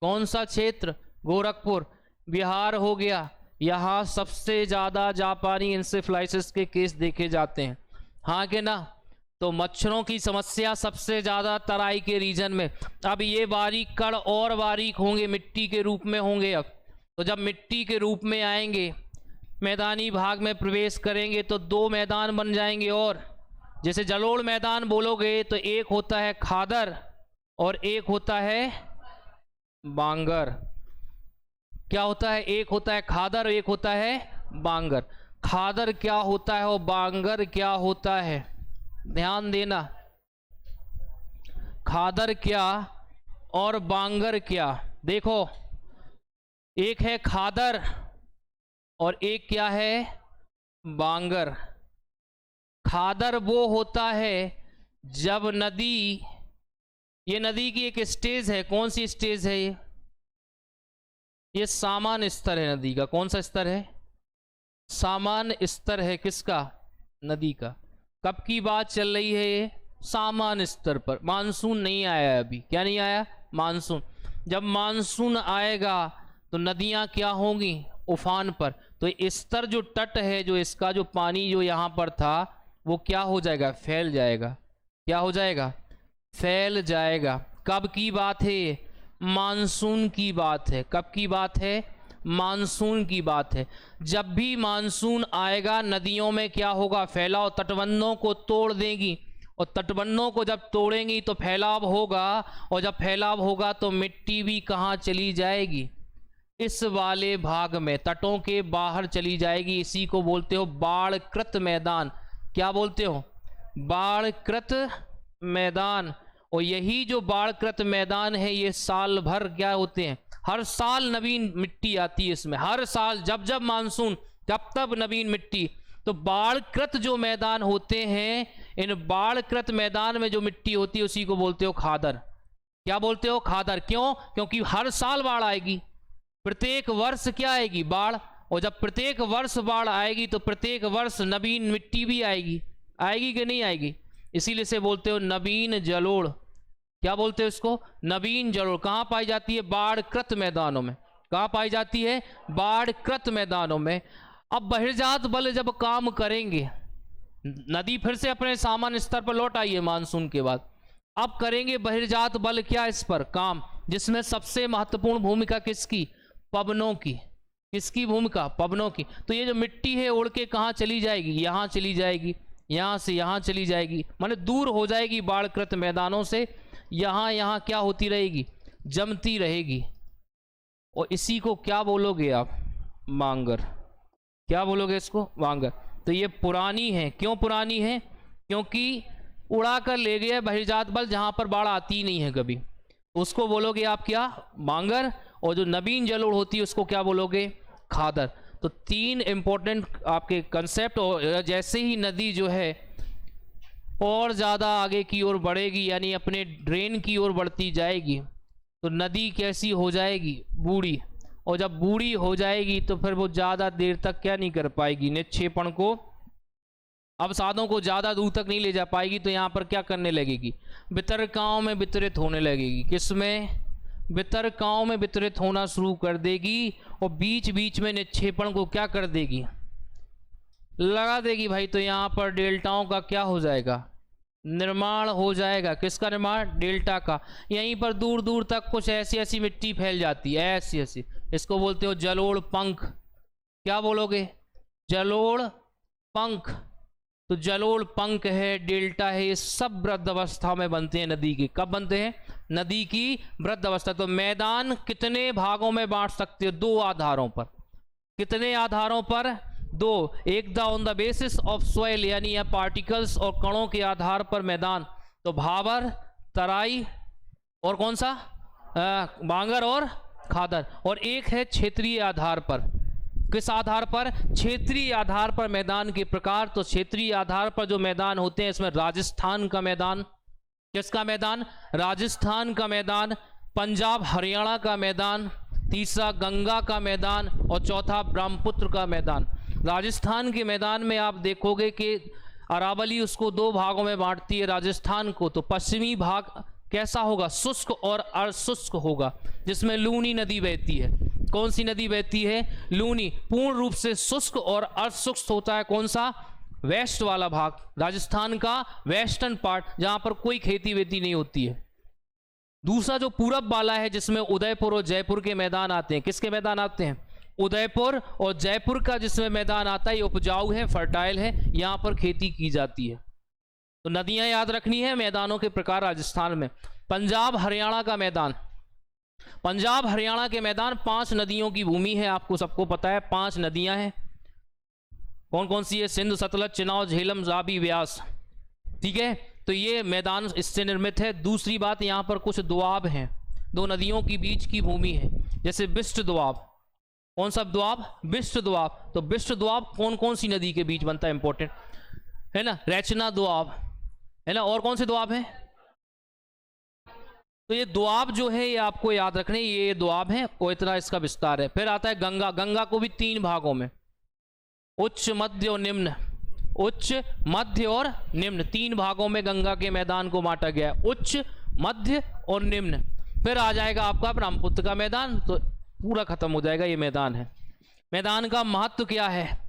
कौन सा क्षेत्र? गोरखपुर। बिहार हो गया, यहाँ सबसे ज्यादा जापानी इंसेफ्लाइटिस के केस देखे जाते हैं। हाँ के ना? तो मच्छरों की समस्या सबसे ज्यादा तराई के रीजन में। अब ये बारीक कण और बारीक होंगे, मिट्टी के रूप में होंगे। अब तो जब मिट्टी के रूप में आएंगे, मैदानी भाग में प्रवेश करेंगे तो दो मैदान बन जाएंगे। और जैसे जलोढ़ मैदान बोलोगे तो एक होता है खादर और एक होता है बांगर। क्या होता है? एक होता है खादर और एक होता है बांगर। खादर क्या होता है और बांगर क्या होता है? ध्यान देना, खादर क्या और बांगर क्या। देखो, एक है खादर और एक क्या है? बांगर। खादर वो होता है जब नदी, ये नदी की एक स्टेज है। कौन सी स्टेज है ये सामान्य स्तर है नदी का। कौन सा स्तर है? सामान्य स्तर है। किसका? नदी का। कब की बात चल रही है ये? सामान्य स्तर पर। मानसून नहीं आया अभी। क्या नहीं आया? मानसून। जब मानसून आएगा तो नदियां क्या होंगी? उफान पर। तो स्तर जो तट है, जो इसका जो पानी जो यहाँ पर था वो क्या हो जाएगा? फैल जाएगा। क्या हो जाएगा? फैल जाएगा। कब की बात है? मानसून की बात है। कब की बात है? मानसून की बात है। जब भी मानसून आएगा नदियों में क्या होगा? फैलाव। तटबंधों को तोड़ देगी, और तटबंधों को जब तोड़ेंगी तो फैलाव होगा, और जब फैलाव होगा तो मिट्टी भी कहाँ चली जाएगी? इस वाले भाग में, तटों के बाहर चली जाएगी। इसी को बोलते हो बाढ़कृत मैदान। क्या बोलते हो? बाढ़कृत मैदान। और यही जो बाढ़कृत मैदान है ये साल भर क्या होते हैं? हर साल नवीन मिट्टी आती है इसमें। हर साल जब जब मानसून तब तब नवीन मिट्टी। तो बाढ़कृत जो मैदान होते हैं, इन बाढ़कृत मैदान में जो मिट्टी होती है उसी को बोलते हो खादर। क्या बोलते हो? खादर। क्यों? क्योंकि हर साल बाढ़ आएगी। प्रत्येक वर्ष क्या आएगी? बाढ़। और जब प्रत्येक वर्ष बाढ़ आएगी तो प्रत्येक वर्ष नवीन मिट्टी भी आएगी। आएगी कि नहीं आएगी? इसीलिए से बोलते हो नवीन जलोढ़। क्या बोलते हो इसको? नवीन जलोढ़। कहाँ पाई जाती है? बाढ़कृत मैदानों में। कहाँ पाई जाती है? बाढ़कृत मैदानों में। अब बहिर्जात बल जब काम करेंगे, नदी फिर से अपने सामान्य स्तर पर लौट आई है मानसून के बाद। अब करेंगे बहिर्जात बल क्या इस पर काम, जिसमें सबसे महत्वपूर्ण भूमिका किसकी? पवनों की। किसकी भूमिका? पवनों की। तो ये जो मिट्टी है उड़ के कहाँ चली जाएगी? यहाँ चली जाएगी। यहाँ से यहाँ चली जाएगी, माने दूर हो जाएगी बाढ़कृत मैदानों से। यहाँ यहाँ क्या होती रहेगी? जमती रहेगी। और इसी को क्या बोलोगे आप? बांगर। क्या बोलोगे इसको? बांगर। तो ये पुरानी है। क्यों पुरानी है? क्योंकि उड़ा कर ले गया बहिर्जात बल, जहां पर बाढ़ आती ही नहीं है कभी। उसको बोलोगे आप क्या? बांगर। और जो नवीन जलोढ़ होती है उसको क्या बोलोगे? खादर। तो तीन इंपॉर्टेंट आपके कंसेप्ट। और जैसे ही नदी जो है और ज़्यादा आगे की ओर बढ़ेगी, यानी अपने ड्रेन की ओर बढ़ती जाएगी, तो नदी कैसी हो जाएगी? बूढ़ी। और जब बूढ़ी हो जाएगी तो फिर वो ज़्यादा देर तक क्या नहीं कर पाएगी? निक्षेपण को, अवसादों को ज़्यादा दूर तक नहीं ले जा पाएगी। तो यहाँ पर क्या करने लगेगी? वितरकाओं में वितरित होने लगेगी। किसमें? वितरकाओं में वितरित होना शुरू कर देगी। और बीच बीच में निक्षेपण को क्या कर देगी? लगा देगी भाई। तो यहाँ पर डेल्टाओं का क्या हो जाएगा? निर्माण हो जाएगा। किसका निर्माण? डेल्टा का। यहीं पर दूर दूर तक कुछ ऐसी ऐसी मिट्टी फैल जाती है, ऐसी ऐसी। इसको बोलते हो जलोढ़ पंख। क्या बोलोगे? जलोढ़ पंख। तो जलोढ़ पंख है, डेल्टा है, ये सब वृद्ध अवस्था में बनते हैं नदी के। कब बनते हैं? नदी की वृद्ध अवस्था। तो मैदान कितने भागों में बांट सकते हो? दो आधारों पर। कितने आधारों पर? दो। एक on the basis of soil, यानी या पार्टिकल्स और कणों के आधार पर मैदान। तो भाबर, तराई और कौन सा? बांगर और खादर। और एक है क्षेत्रीय आधार पर। किस आधार पर? क्षेत्रीय आधार पर मैदान के प्रकार। तो क्षेत्रीय आधार पर जो मैदान होते हैं, इसमें राजस्थान का मैदान। किसका मैदान? राजस्थान का मैदान। पंजाब हरियाणा का मैदान। तीसरा गंगा का मैदान। और चौथा ब्रह्मपुत्र का मैदान। राजस्थान के मैदान में आप देखोगे कि अरावली उसको दो भागों में बांटती है राजस्थान को। तो पश्चिमी भाग कैसा होगा? शुष्क और अर्धशुष्क होगा, जिसमें लूनी नदी बहती है। कौन सी नदी बहती है? लूनी। पूर्ण रूप से शुष्क और अर्धशुष्क होता है कौन सा? वेस्ट वाला भाग, राजस्थान का वेस्टर्न पार्ट, जहां पर कोई खेती वेती नहीं होती है। दूसरा जो पूरब वाला है, जिसमें उदयपुर और जयपुर के मैदान आते हैं। किसके मैदान आते हैं? उदयपुर और जयपुर का जिसमें मैदान आता है, ये उपजाऊ है, फर्टाइल है, यहां पर खेती की जाती है। तो नदियां याद रखनी है, मैदानों के प्रकार राजस्थान में। पंजाब हरियाणा का मैदान। पंजाब हरियाणा के मैदान 5 नदियों की भूमि है, आपको सबको पता है। 5 नदियां हैं। कौन कौन सी है? सिंधु, सतलज, चिनाब, झेलम, रावी, व्यास। ठीक है, तो ये मैदान इससे निर्मित है। दूसरी बात, यहां पर कुछ दोआब हैं, 2 नदियों के बीच की भूमि है। जैसे बिस्ट दोआब। कौन सा दोआब? बिस्ट दोआब। तो बिस्ट दोआब कौन कौन सी नदी के बीच बनता है? इंपॉर्टेंट है ना। रैचना दोआब है ना। और कौन से दोआब हैं? तो ये दोआब जो है, ये आपको याद रखने, ये दोआब है और इतना इसका विस्तार है। फिर आता है गंगा। गंगा को भी 3 भागों में, उच्च, मध्य और निम्न। उच्च, मध्य और निम्न, 3 भागों में गंगा के मैदान को बांटा गया है। उच्च, मध्य और निम्न। फिर आ जाएगा आपका ब्रह्मपुत्र का मैदान। तो पूरा खत्म हो जाएगा ये मैदान है। मैदान का महत्व क्या है?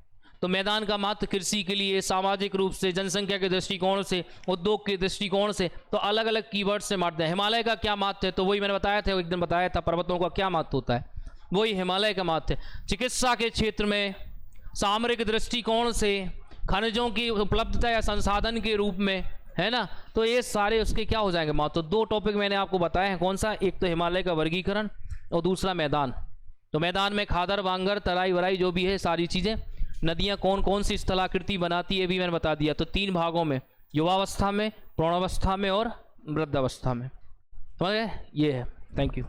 तो मैदान का महत्व कृषि के लिए, सामाजिक रूप से, जनसंख्या के दृष्टिकोण से, उद्योग के दृष्टिकोण से, तो अलग अलग कीवर्ड से मारते हैं। हिमालय का क्या महत्व है? तो वही मैंने बताया था, एक दिन बताया था, पर्वतों का क्या महत्व होता है, वही हिमालय का महत्व है। चिकित्सा के क्षेत्र में, सामरिक दृष्टिकोण से, खनिजों की उपलब्धता या संसाधन के रूप में, है ना। तो ये सारे उसके क्या हो जाएंगे महत्व। तो 2 टॉपिक मैंने आपको बताए हैं। कौन सा? एक तो हिमालय का वर्गीकरण और दूसरा मैदान। तो मैदान में खादर, बांगर, तराई वराई जो भी है सारी चीज़ें। नदियां कौन कौन सी स्थलाकृति बनाती है भी मैंने बता दिया। तो 3 भागों में, युवावस्था में, प्रौढ़ावस्था में और वृद्धावस्था में। समझ गए? ये है। Thank you.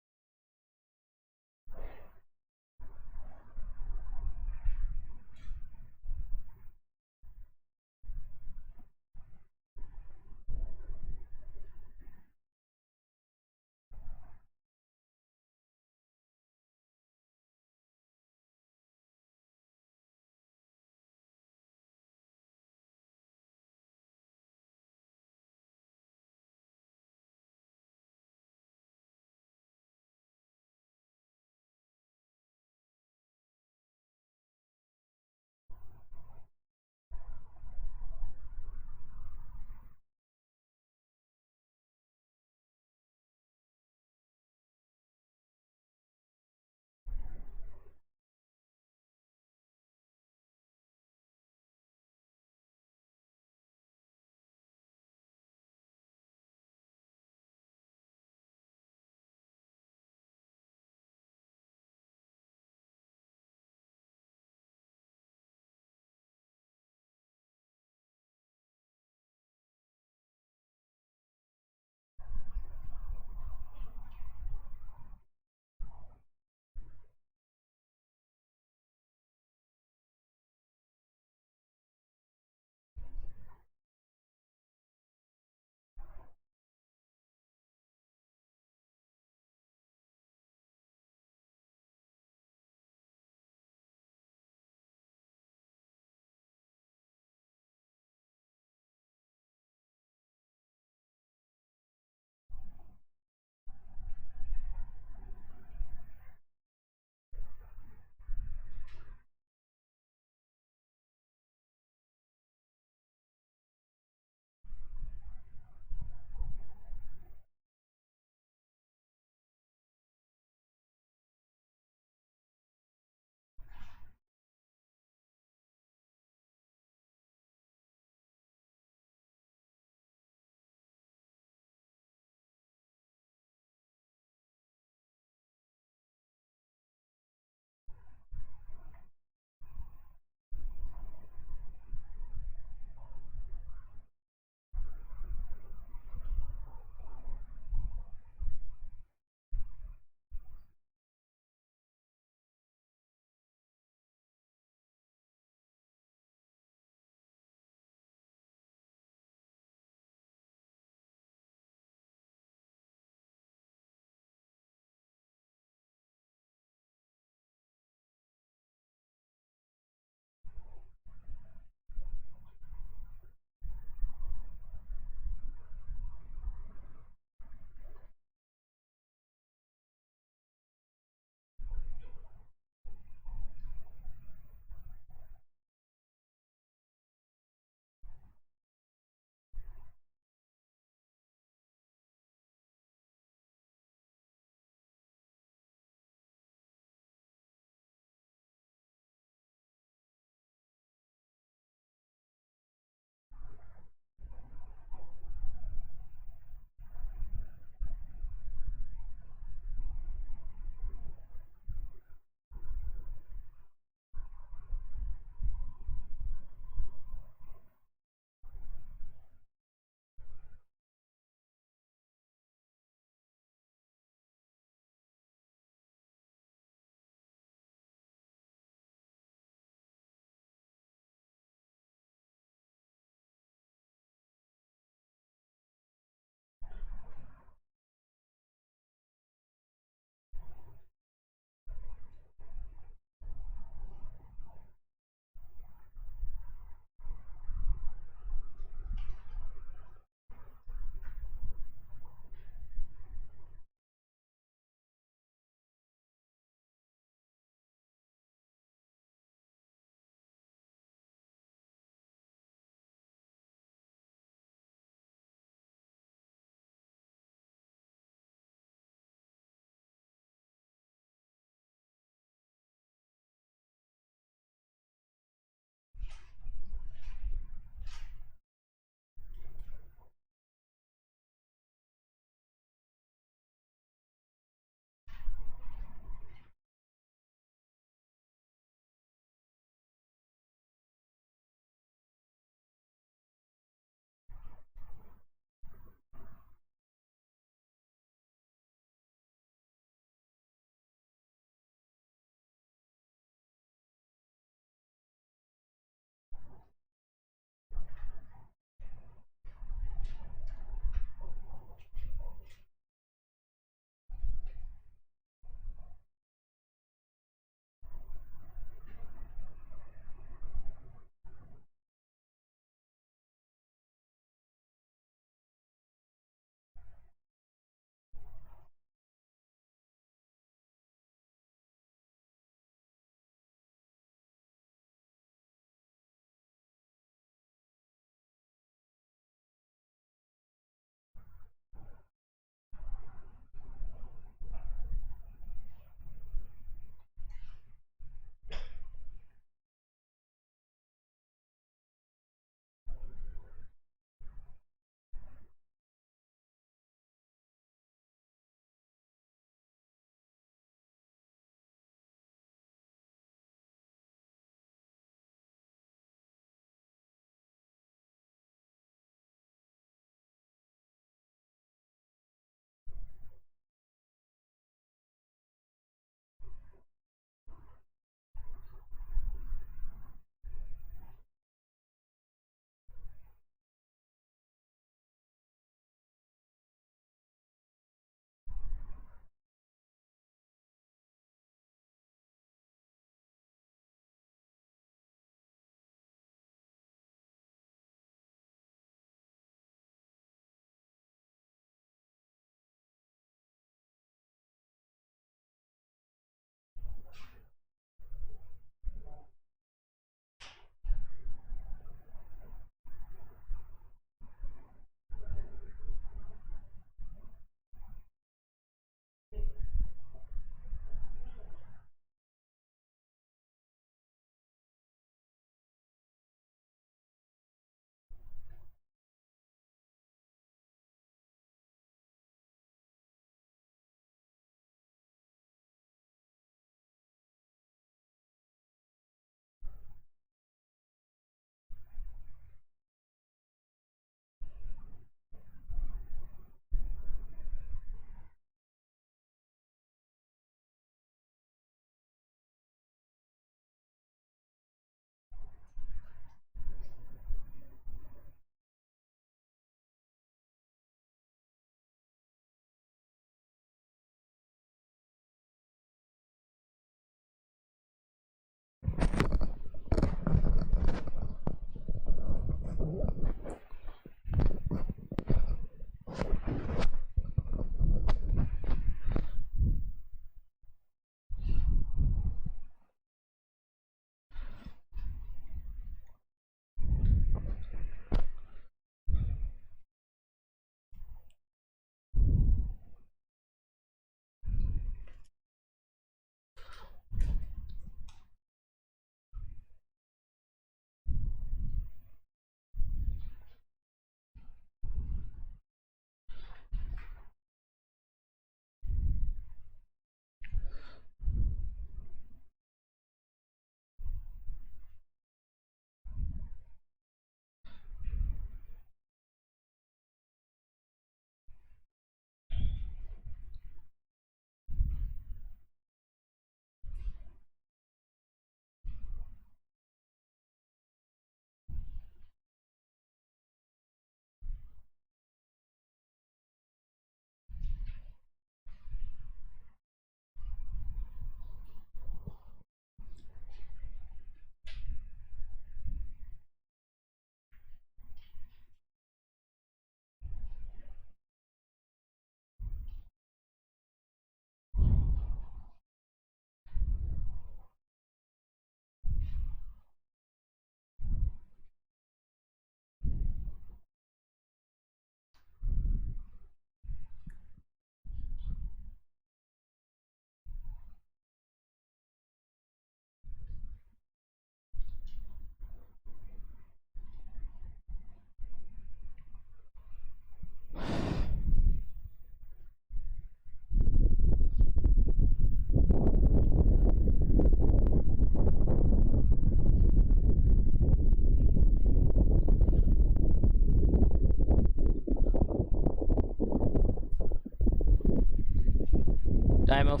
टाइम ऑफ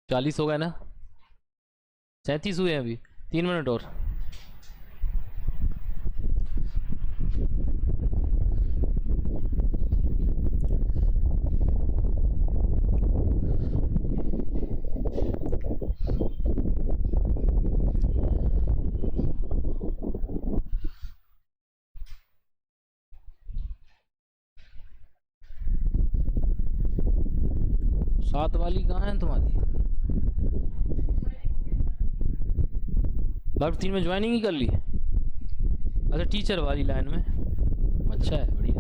40 हो गए ना, 37 हुए हैं अभी, 3 मिनट और। सात वाली कहाँ है तुम्हारी? वर्ग 3 में ज्वाइनिंग ही कर ली? अच्छा, टीचर वाली लाइन में। अच्छा है, बढ़िया।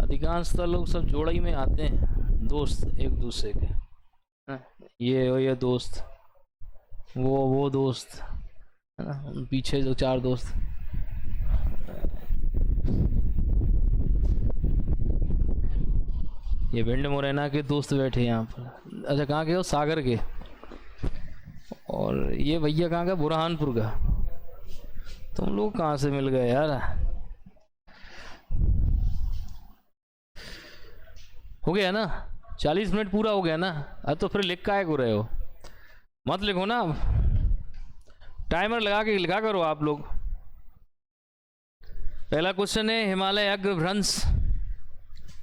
अधिकांशतः लोग सब जोड़ा ही में आते हैं, दोस्त एक दूसरे के। हाँ, ये दोस्त, वो दोस्त है ना, पीछे जो 4 दोस्त। ये भिंड मुरैना के दोस्त बैठे यहाँ पर। अच्छा, कहाँ के हो? सागर के। और ये भैया कहाँ का? बुरहानपुर का। तुम लोग कहाँ से मिल गए यार? हो गया ना? 40 मिनट पूरा हो गया ना? अब तो फिर लिख काहे को रहे हो? मत लिखो ना, टाइमर लगा के लिखा करो आप लोग। पहला क्वेश्चन है हिमालय अग्रभ्रंश,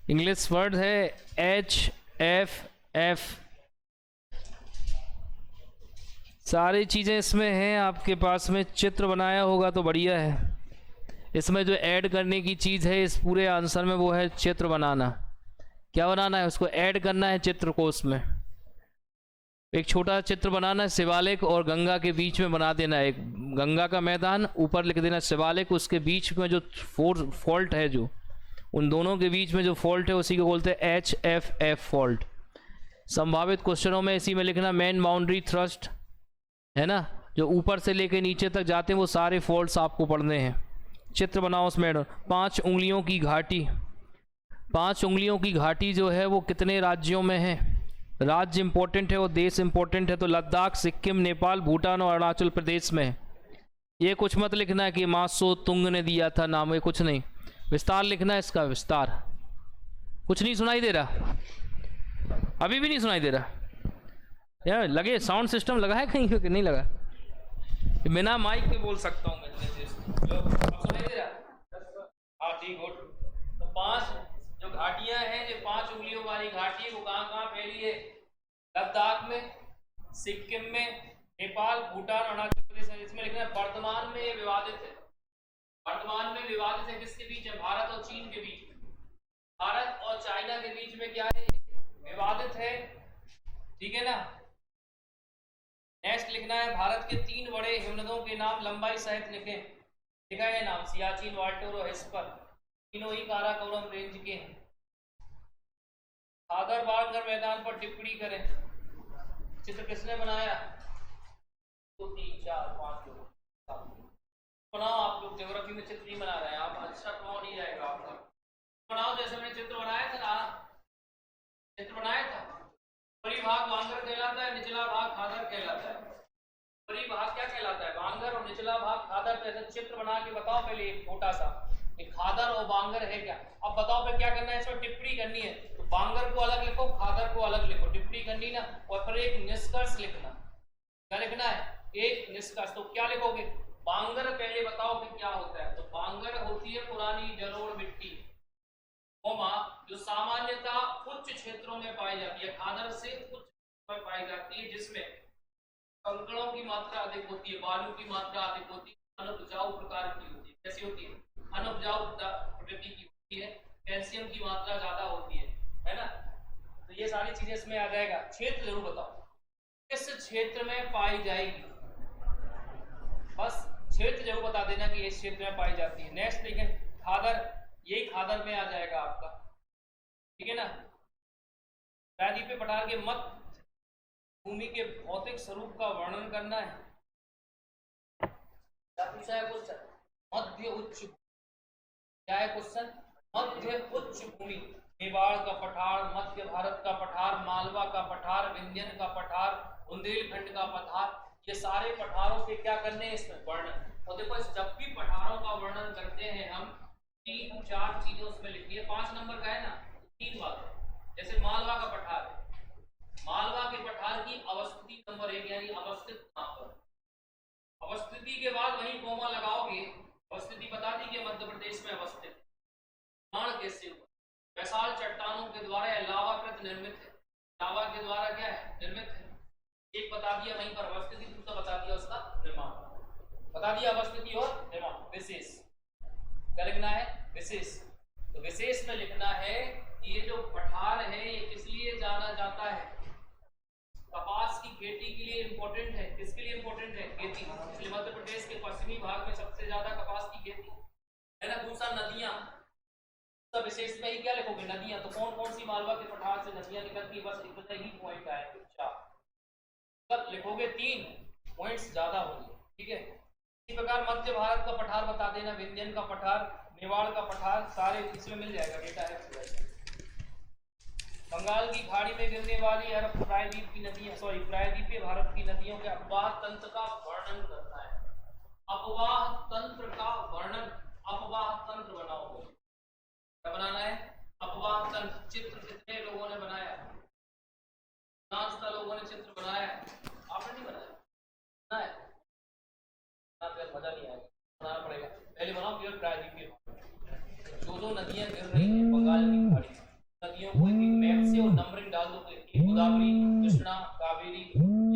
इंग्लिश वर्ड है HFF। सारी चीज़ें इसमें हैं आपके पास में, चित्र बनाया होगा तो बढ़िया है। इसमें जो ऐड करने की चीज़ है इस पूरे आंसर में वो है चित्र बनाना। क्या बनाना है? उसको ऐड करना है चित्र को। उसमें एक छोटा चित्र बनाना है, शिवालिक और गंगा के बीच में बना देना है। एक गंगा का मैदान, ऊपर लिख देना शिवालिक, उसके बीच में जो फॉल्ट है, जो उन दोनों के बीच में जो फॉल्ट है उसी को बोलते हैं HFF फॉल्ट। संभावित क्वेश्चनों में इसी में लिखना मेन बाउंड्री थ्रस्ट है ना, जो ऊपर से लेके नीचे तक जाते हैं वो सारे फॉल्ट्स आपको पढ़ने हैं। चित्र बनाओ उसमें। 5 उंगलियों की घाटी, 5 उंगलियों की घाटी जो है वो कितने राज्यों में है? राज्य इंपॉर्टेंट है और देश इंपॉर्टेंट है, तो लद्दाख, सिक्किम, नेपाल, भूटान और अरुणाचल प्रदेश में है। ये कुछ मत लिखना है कि मात्सो तुंग ने दिया था नाम, ये कुछ नहीं। विस्तार लिखना है इसका, विस्तार। कुछ नहीं सुनाई दे रहा? अभी भी नहीं सुनाई दे रहा यार? लगे साउंड सिस्टम लगा है कहीं कि नहीं लगा? बिना माइक के बोल सकता हूँ मैं। सुनाई दे रहा? हाँ ठीक, गुड। तो 5 जो घाटियां हैं, जो 5 उंगलियों वाली घाटी है, वो कहाँ फैली है? लद्दाख में, सिक्किम में, नेपाल, भूटान, अरुणाचल प्रदेश है। इसमें लिखना है वर्तमान में ये विवादित है। वर्तमान में विवादित है किसके बीच है? भारत और चीन के बीच। भारत और चाइना के बीच में क्या है? विवादित है, ठीक है ना। नेक्स्ट लिखना है भारत के 3 बड़े हिमनदों के नाम लंबाई सहित लिखें। लिखा है नाम, सियाचिन, वाल्टोर और हेस्पर, तीनों ही काराकोरम रेंज के हैं। सागर बाढ़ मैदान पर टिप्पणी करें। चित्र किसने बनाया? 2 3 4 5 लोग बनाओ। आप लोग ज्योग्राफी में चित्र नहीं बना रहे हैं, आप अच्छा कौन नहीं जाएगा आपका। बनाओ जैसे मैंने चित्र बनाया था ना, चित्र बनाया था। ऊपरी भाग बांगर कहलाता है, निचला भाग खादर कहलाता है। ऊपरी भाग क्या कहलाता है? बांगर, और निचला भाग खादर। तो ऐसा चित्र बना के बताओ पहले एक छोटा सा, एक खादर और बांगर है क्या। अब बताओ फिर क्या करना है? इसमें टिप्पणी करनी है। तो बांगर को अलग लिखो, खादर को अलग लिखो, टिप्पणी करनी ना। और फिर एक निष्कर्ष लिखना। क्या लिखना है? एक निष्कर्ष। तो क्या लिखोगे? बांगर पहले बताओ कि क्या होता है। तो बांगर होती है पुरानी जलोढ़ मिट्टी, जो सामान्यतः उच्च क्षेत्रों में पाई जाती है। खादर से उच्च में पाई जाती है, जिसमें कंकड़ों की मात्रा अधिक होती है, बालू की मात्रा अधिक होती है, अनुपजाऊ प्रकार की होती है। कैसी होती है? अनुपजाऊ प्रकृति की होती है, कैल्शियम की मात्रा ज्यादा होती है ना। तो ये सारी चीजें इसमें आ जाएगा। क्षेत्र जरूर बताओ किस क्षेत्र में पाई जाएगी, बस क्षेत्र जरूर बता देना कि इस क्षेत्र में पाई जाती है। नेक्स्ट देखें, खादर यही खादर में आ जाएगा आपका, ठीक है ना। प्रायद्वीपीय पठार के मध्य भूमि के भौतिक स्वरूप का वर्णन करना है। क्या पूछा है क्वेश्चन? मध्य उच्च, क्या है क्वेश्चन? मध्य उच्च भूमि, मेवाड़ का पठार, मध्य भारत का पठार, मालवा का पठार, विंध्यन का पठार, बुंदेलखंड का पठार, ये सारे पठारों के क्या करने हैं इसमें वर्णन। और देखो जब भी पठारों का वर्णन करते हैं हम 3-4 चीजें उसमें लिखिए। 5 नंबर का है ना, 3 बात। जैसे मालवा का पठार है, मालवा के पठार की अवस्थिति नंबर 1 यानी अवस्थित कहां पर, अवस्थिति के बाद वहीं कोमा लगाओगे, अवस्थिति बता दी कि मध्य प्रदेश में अवस्थित कैसे हुआ, वैशाल चट्टानों के द्वारा या लावाकृत निर्मित है, लावा के द्वारा क्या है निर्मित है। एक बता दिया वहीं पर अवस्थिति, दूसरा बता दिया उसका निर्माण, बता दिया अवस्थिति और निर्माण। विशेष क्या लिखना है? विशेष। तो विशेष में लिखना है कि ये जो पठार है ये किस लिए जाना जाता है? कपास की खेती के लिए इंपॉर्टेंट है। किसके लिए इंपॉर्टेंट है? खेती। इसलिए मध्य प्रदेश के पश्चिमी भाग में सबसे ज्यादा कपास की खेती है ना। दूसरा नदियां, सब विशेष में ही क्या लिखोगे? नदियां। तो कौन कौन सी मालवा के पठार से नदियां निकलती है? बस इतना ही पॉइंट आएगा, 4 तब लिखोगे, 3 पॉइंट्स ज्यादा होंगे, ठीक है। इसी प्रकार मध्य भारत का पठार बता देना, विंध्यन का पठार, मेवाड़ का पठार, सारे इसमें मिल जाएगा डेटा है। बंगाल की खाड़ी में गिरने वाली अरब प्रायद्वीप की नदियां, प्रायद्वीपीय भारत की नदियों के अपवाह तंत्र का वर्णन करना है। अपवाह तंत्र का वर्णन, अपवाह तंत्र बनाओगे। क्या बनाना है? अपवाह तंत्र। चित्र कितने लोगों ने बनाया? लोगों ने चित्र बनाया, आपने नहीं बनाया? मजा नहीं आएगा, बनाना पड़ेगा। पहले बनाओ प्योर प्रायद्वीपीय, जो नदियां गिर रही हैं बंगाल की खाड़ी, नदियों को एक मैप से और नंबरिंग डाल दो, गोदावरी, कृष्णा, कावेरी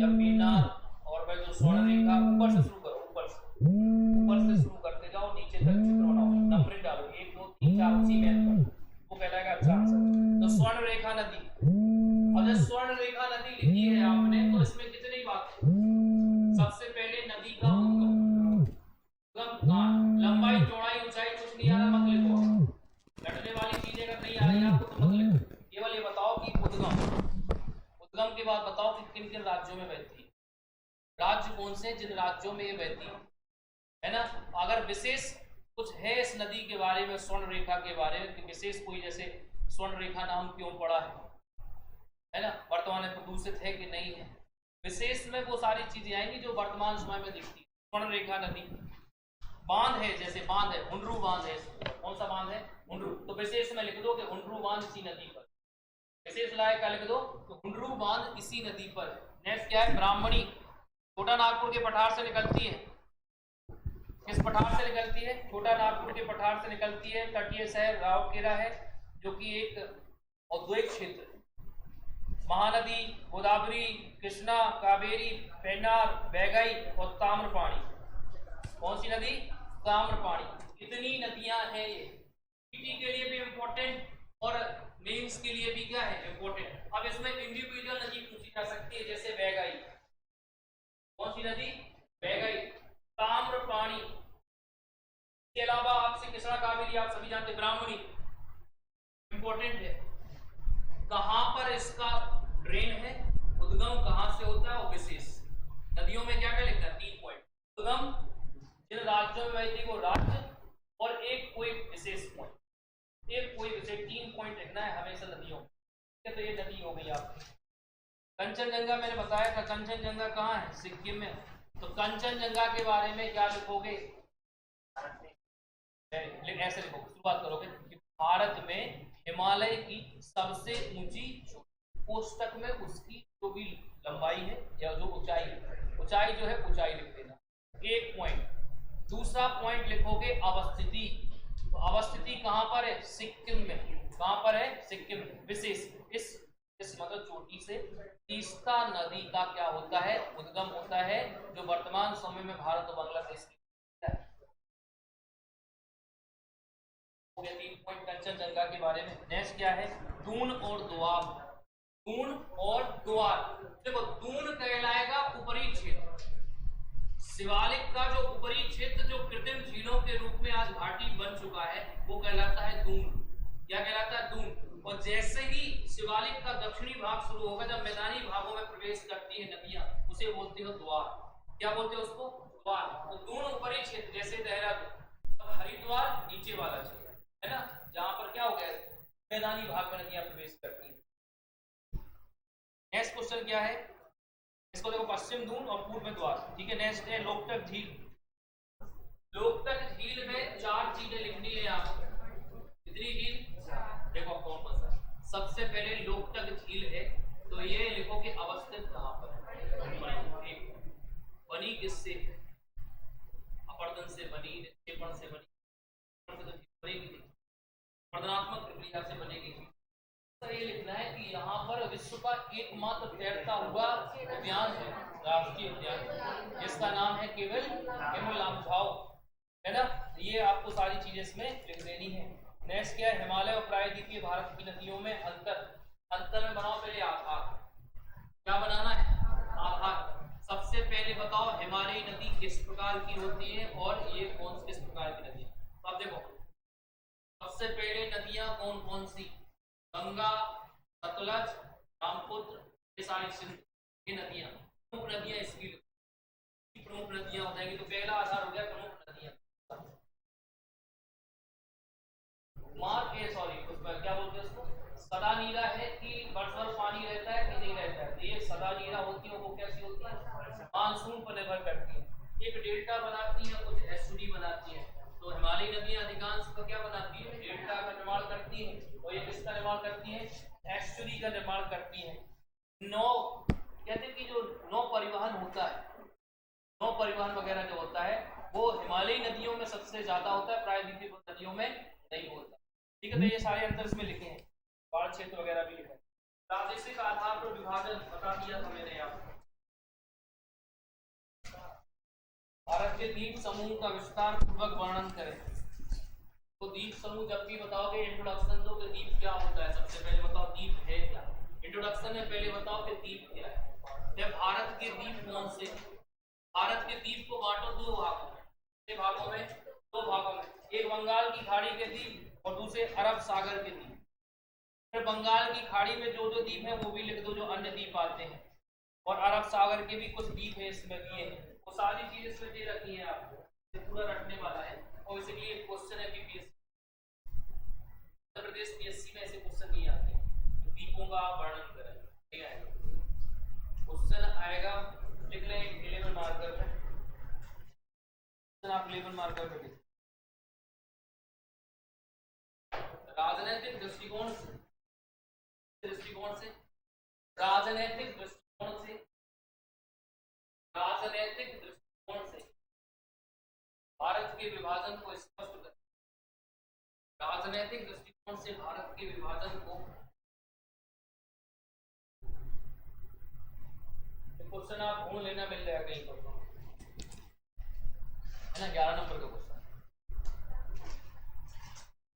या पेन्नार, और वह जो स्वर्ण रेखा, ऊपर से शुरू करो, ऊपर से शुरू करते जाओ, नीचे तक चित्र बनाओ, नंबरिंग डालो 1 2 3 4 उसी मैप पर, वो कहलाएगा अच्छा आंसर। तो स्वर्ण रेखा नदी, और जब स्वर्ण रेखा नदी लिखी है आपने तो इसमें कितनी बातें? सबसे पहले नदी का उद्गम, लंबाई, चौड़ाई, ऊंचाई कुछ नहीं आ रहा मत लिखो, लड़ने वाली चीजें अगर नहीं आ रही आपको तो मत लिखो, केवल ये बताओ कि उद्गम के बाद बताओ कि किन किन राज्यों में बहती है, राज्य कौन से, जिन राज्यों में ये बहती है ना। अगर विशेष कुछ है इस नदी के बारे में, स्वर्ण रेखा के बारे में, कि विशेष कोई जैसे स्वर्ण रेखा नाम क्यों पड़ा है ना, वर्तमान में प्रदूषित है कि नहीं है, विशेष में वो सारी चीजें आएंगी जो वर्तमान समय में दिखती है। स्वर्ण रेखा नदी, बांध है, जैसे बांध है, हुंडरू बांध है, कौन सा बांध है? हुंडरू, तो विशेष में लिख दो कि हुंडरू बांध इसी नदी पर, विशेष लायक का लिख दो तो हुंडरू बांध इसी नदी पर है। नेक्स्ट क्या है? ब्राह्मणी, छोटा नागपुर के पठार से निकलती है। किस पठार से निकलती है? छोटा नागपुर के पठार से निकलती है। तटीय शहर रावकेला है जो कि एक औद्योगिक क्षेत्र है। महानदी गोदावरी, कृष्णा, कावेरी, पेन्नार, वैगई और ताम्रपाणी। कौन सी नदी? ताम्रपाणी। इतनी नदियां हैं ये, पीटी के लिए भी इंपॉर्टेंट और मेंस के लिए भी क्या है इंपॉर्टेंट। अब इसमें इंडिविजुअल नदी पूछी जा सकती है, जैसे वैगई, कौन सी नदी? वैगई, ताम्रपाणी। इसके अलावा आपसे कृष्णा, कावेरी आप सभी जानते, ब्राह्मणी इंपॉर्टेंट है। कहां पर इसका ड्रेन है, उद्गम कहां से होता है, और विशेष नदियों में क्या क्या लिखना है? 3 पॉइंट, उद्गम, जिन राज्यों में बहती वो राज्य, और एक कोई विशेष पॉइंट, एक कोई विशेष, 3 पॉइंट लिखना है हमेशा नदियों में। तो ये नदी हो गई आपकी। कंचनजंगा मैंने बताया था, कंचनजंगा कहाँ है? सिक्किम में। तो कंचनजंगा के बारे में क्या लिखोगे? ऐसे लिखोगे, शुरुआत करोगे कि भारत में हिमालय की सबसे ऊंची कोष्टक में उसकी जो भी लंबाई है या जो ऊंचाई है, ऊंचाई जो है ऊंचाई लिख देना, 1 पॉइंट। दूसरा पॉइंट लिखोगे अवस्थिति, तो अवस्थिति कहां पर है? सिक्किम में। कहां पर है? सिक्किम में। विशेष इस मतलब चोटी से तीस्ता नदी का क्या होता है? उद्गम होता है, जो वर्तमान समय में भारत और बांग्लादेश की 3 पॉइंट कंचनजंगा के बारे में। नेक्स्ट क्या है? दून और दोआब, दून और दोआब। देखो दून कहलाएगा ऊपरी क्षेत्र, शिवालिक का जो ऊपरी क्षेत्र जो कृत्रिम झीलों के रूप में आज घाटी बन चुका है वो कहलाता है दून। क्या कहलाता है? दून। और जैसे ही शिवालिक का दक्षिणी भाग शुरू होगा, जब मैदानी भागों में प्रवेश करती है नदियां, उसे बोलते हो द्वार। क्या बोलते हैं उसको? द्वार। तो दून ऊपरी क्षेत्र, जैसे देहरादून, हरिद्वार नीचे वाला क्षेत्र है ना, जहां पर क्या हो गया, मैदानी भाग में नदियां प्रवेश करती है। नेक्स्ट क्वेश्चन क्या है, इसको देखो, पश्चिम दून और पूर्व में द्वार। ठीक है, नेक्स्ट है लोकटक झील। लोकटक झील में 4 चीजें लिखनी है आपको। कितनी झील? देखो कौन कौन सा। सबसे पहले लोकटक झील है, तो ये लिखो कि अवस्थित कहां पर है। बनी किससे? अपरदन से बनी, निक्षेपण से बनी, बनेगी प्रदनात्मक प्रक्रिया से बनेगी। तो ये लिखना है कि यहाँ पर विश्व का एकमात्र तैरता हुआ उद्यान है, राष्ट्रीय उद्यान, जिसका नाम है केवल लामझाओ, है ना। ये आपको सारी चीजें इसमें लिख देनी है। नेक्स्ट क्या है, हिमालय और प्रायद्वीपीय भारत की नदियों में अंतर। अंतर में बनाओ पहले आधार। क्या बनाना है? आधार। सबसे पहले बताओ हिमालयी नदी किस प्रकार की होती है और ये किस प्रकार की नदी है। तो आप देखो, सबसे पहले नदियां कौन कौन सी? गंगा, सतलज, ब्रह्मपुत्र, ये सारी सिंधु, ये नदियां प्रमुख नदियां इसकी प्रमुख नदियां हो जाएंगी। तो पहला आधार हो गया प्रमुख नदियां। मार्ग है, सॉरी उसमें क्या बोलते हैं उसको, सदा नीरा है कि वर्ष भर पानी रहता है कि नहीं रहता है। ये सदा नीरा होती है, वो कैसी होती है? मानसून पर निर्भर करती है। एक डेल्टा बनाती है, कुछ एस्टुरी बनाती है। तो हिमालयी नदियां अधिकांश का क्या बनाती है? डेल्टा का निर्माण करती है। और ये किसका निर्माण करती है? एस्टुरी का निर्माण करती है। नौ कहते हैं कि जो नौ परिवहन होता है, नौ परिवहन वगैरह जो होता है, वो हिमालयी नदियों में सबसे ज्यादा होता है, प्रायद्वीपीय नदियों में नहीं होता। ठीक है, तो ये सारे अंतर इसमें लिखे हैं, बाढ़ क्षेत्र वगैरह भी लिखा है। प्रादेशिक आधार पर विभाजन बता दिया था मैंने आपको। भारत के द्वीप समूह का विस्तार पूर्वक वर्णन करें। तो द्वीप समूह जब भी बताओगे इंट्रोडक्शन दो कि द्वीप क्या होता है, सबसे पहले बताओ द्वीप है क्या। इंट्रोडक्शन में पहले बताओ कि द्वीप क्या है। भारत के द्वीप कौन से? भारत के द्वीप को बांटो दो भागों में। कितने भागों में? दो भागों में। एक बंगाल की खाड़ी के द्वीप और दूसरे अरब सागर के द्वीप। फिर बंगाल की खाड़ी में जो जो द्वीप है वो भी लिख दो, जो अन्य द्वीप आते हैं। और अरब सागर के भी कुछ द्वीप है इसमें दिए हैं, वो सारी चीजें इसमें दे रखी है आपको, ये पूरा रखने वाला है। और इसलिए क्वेश्चन है बीपीएससी, उत्तर प्रदेश पीएससी में ऐसे क्वेश्चन नहीं आते द्वीपों का वर्णन करें। ठीक है, क्वेश्चन आएगा, लिख लें 11 मार्कर में, आप 11 मार्कर पे लिख। राजनीतिक दृष्टिकोण से, दृष्टिकोण से, राजनीतिक दृष्टिकोण से, राजनीतिक दृष्टिकोण से भारत के विभाजन को स्पष्ट कर। राजनीतिक दृष्टिकोण से भारत के विभाजन को, क्वेश्चन आप ढूंढ लेना, मिल जाएगा कहीं पर, है ना। 11 नंबर का क्वेश्चन।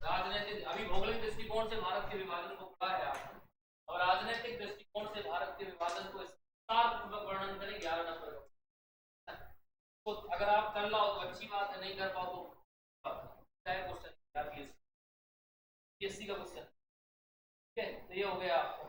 राजनीतिक, अभी भौगोलिक दृष्टिकोण से भारत के विभाजन को पढ़ा है आपने, और राजनीतिक दृष्टिकोण से भारत के विभाजन को विस्तारपूर्वक वर्णन करें, 11 नंबर का। तो अगर आप कर लाओ तो अच्छी बात है, नहीं कर पाओ तो क्वेश्चन पीएससी का क्वेश्चन। ठीक है, तो ये हो गया आपको।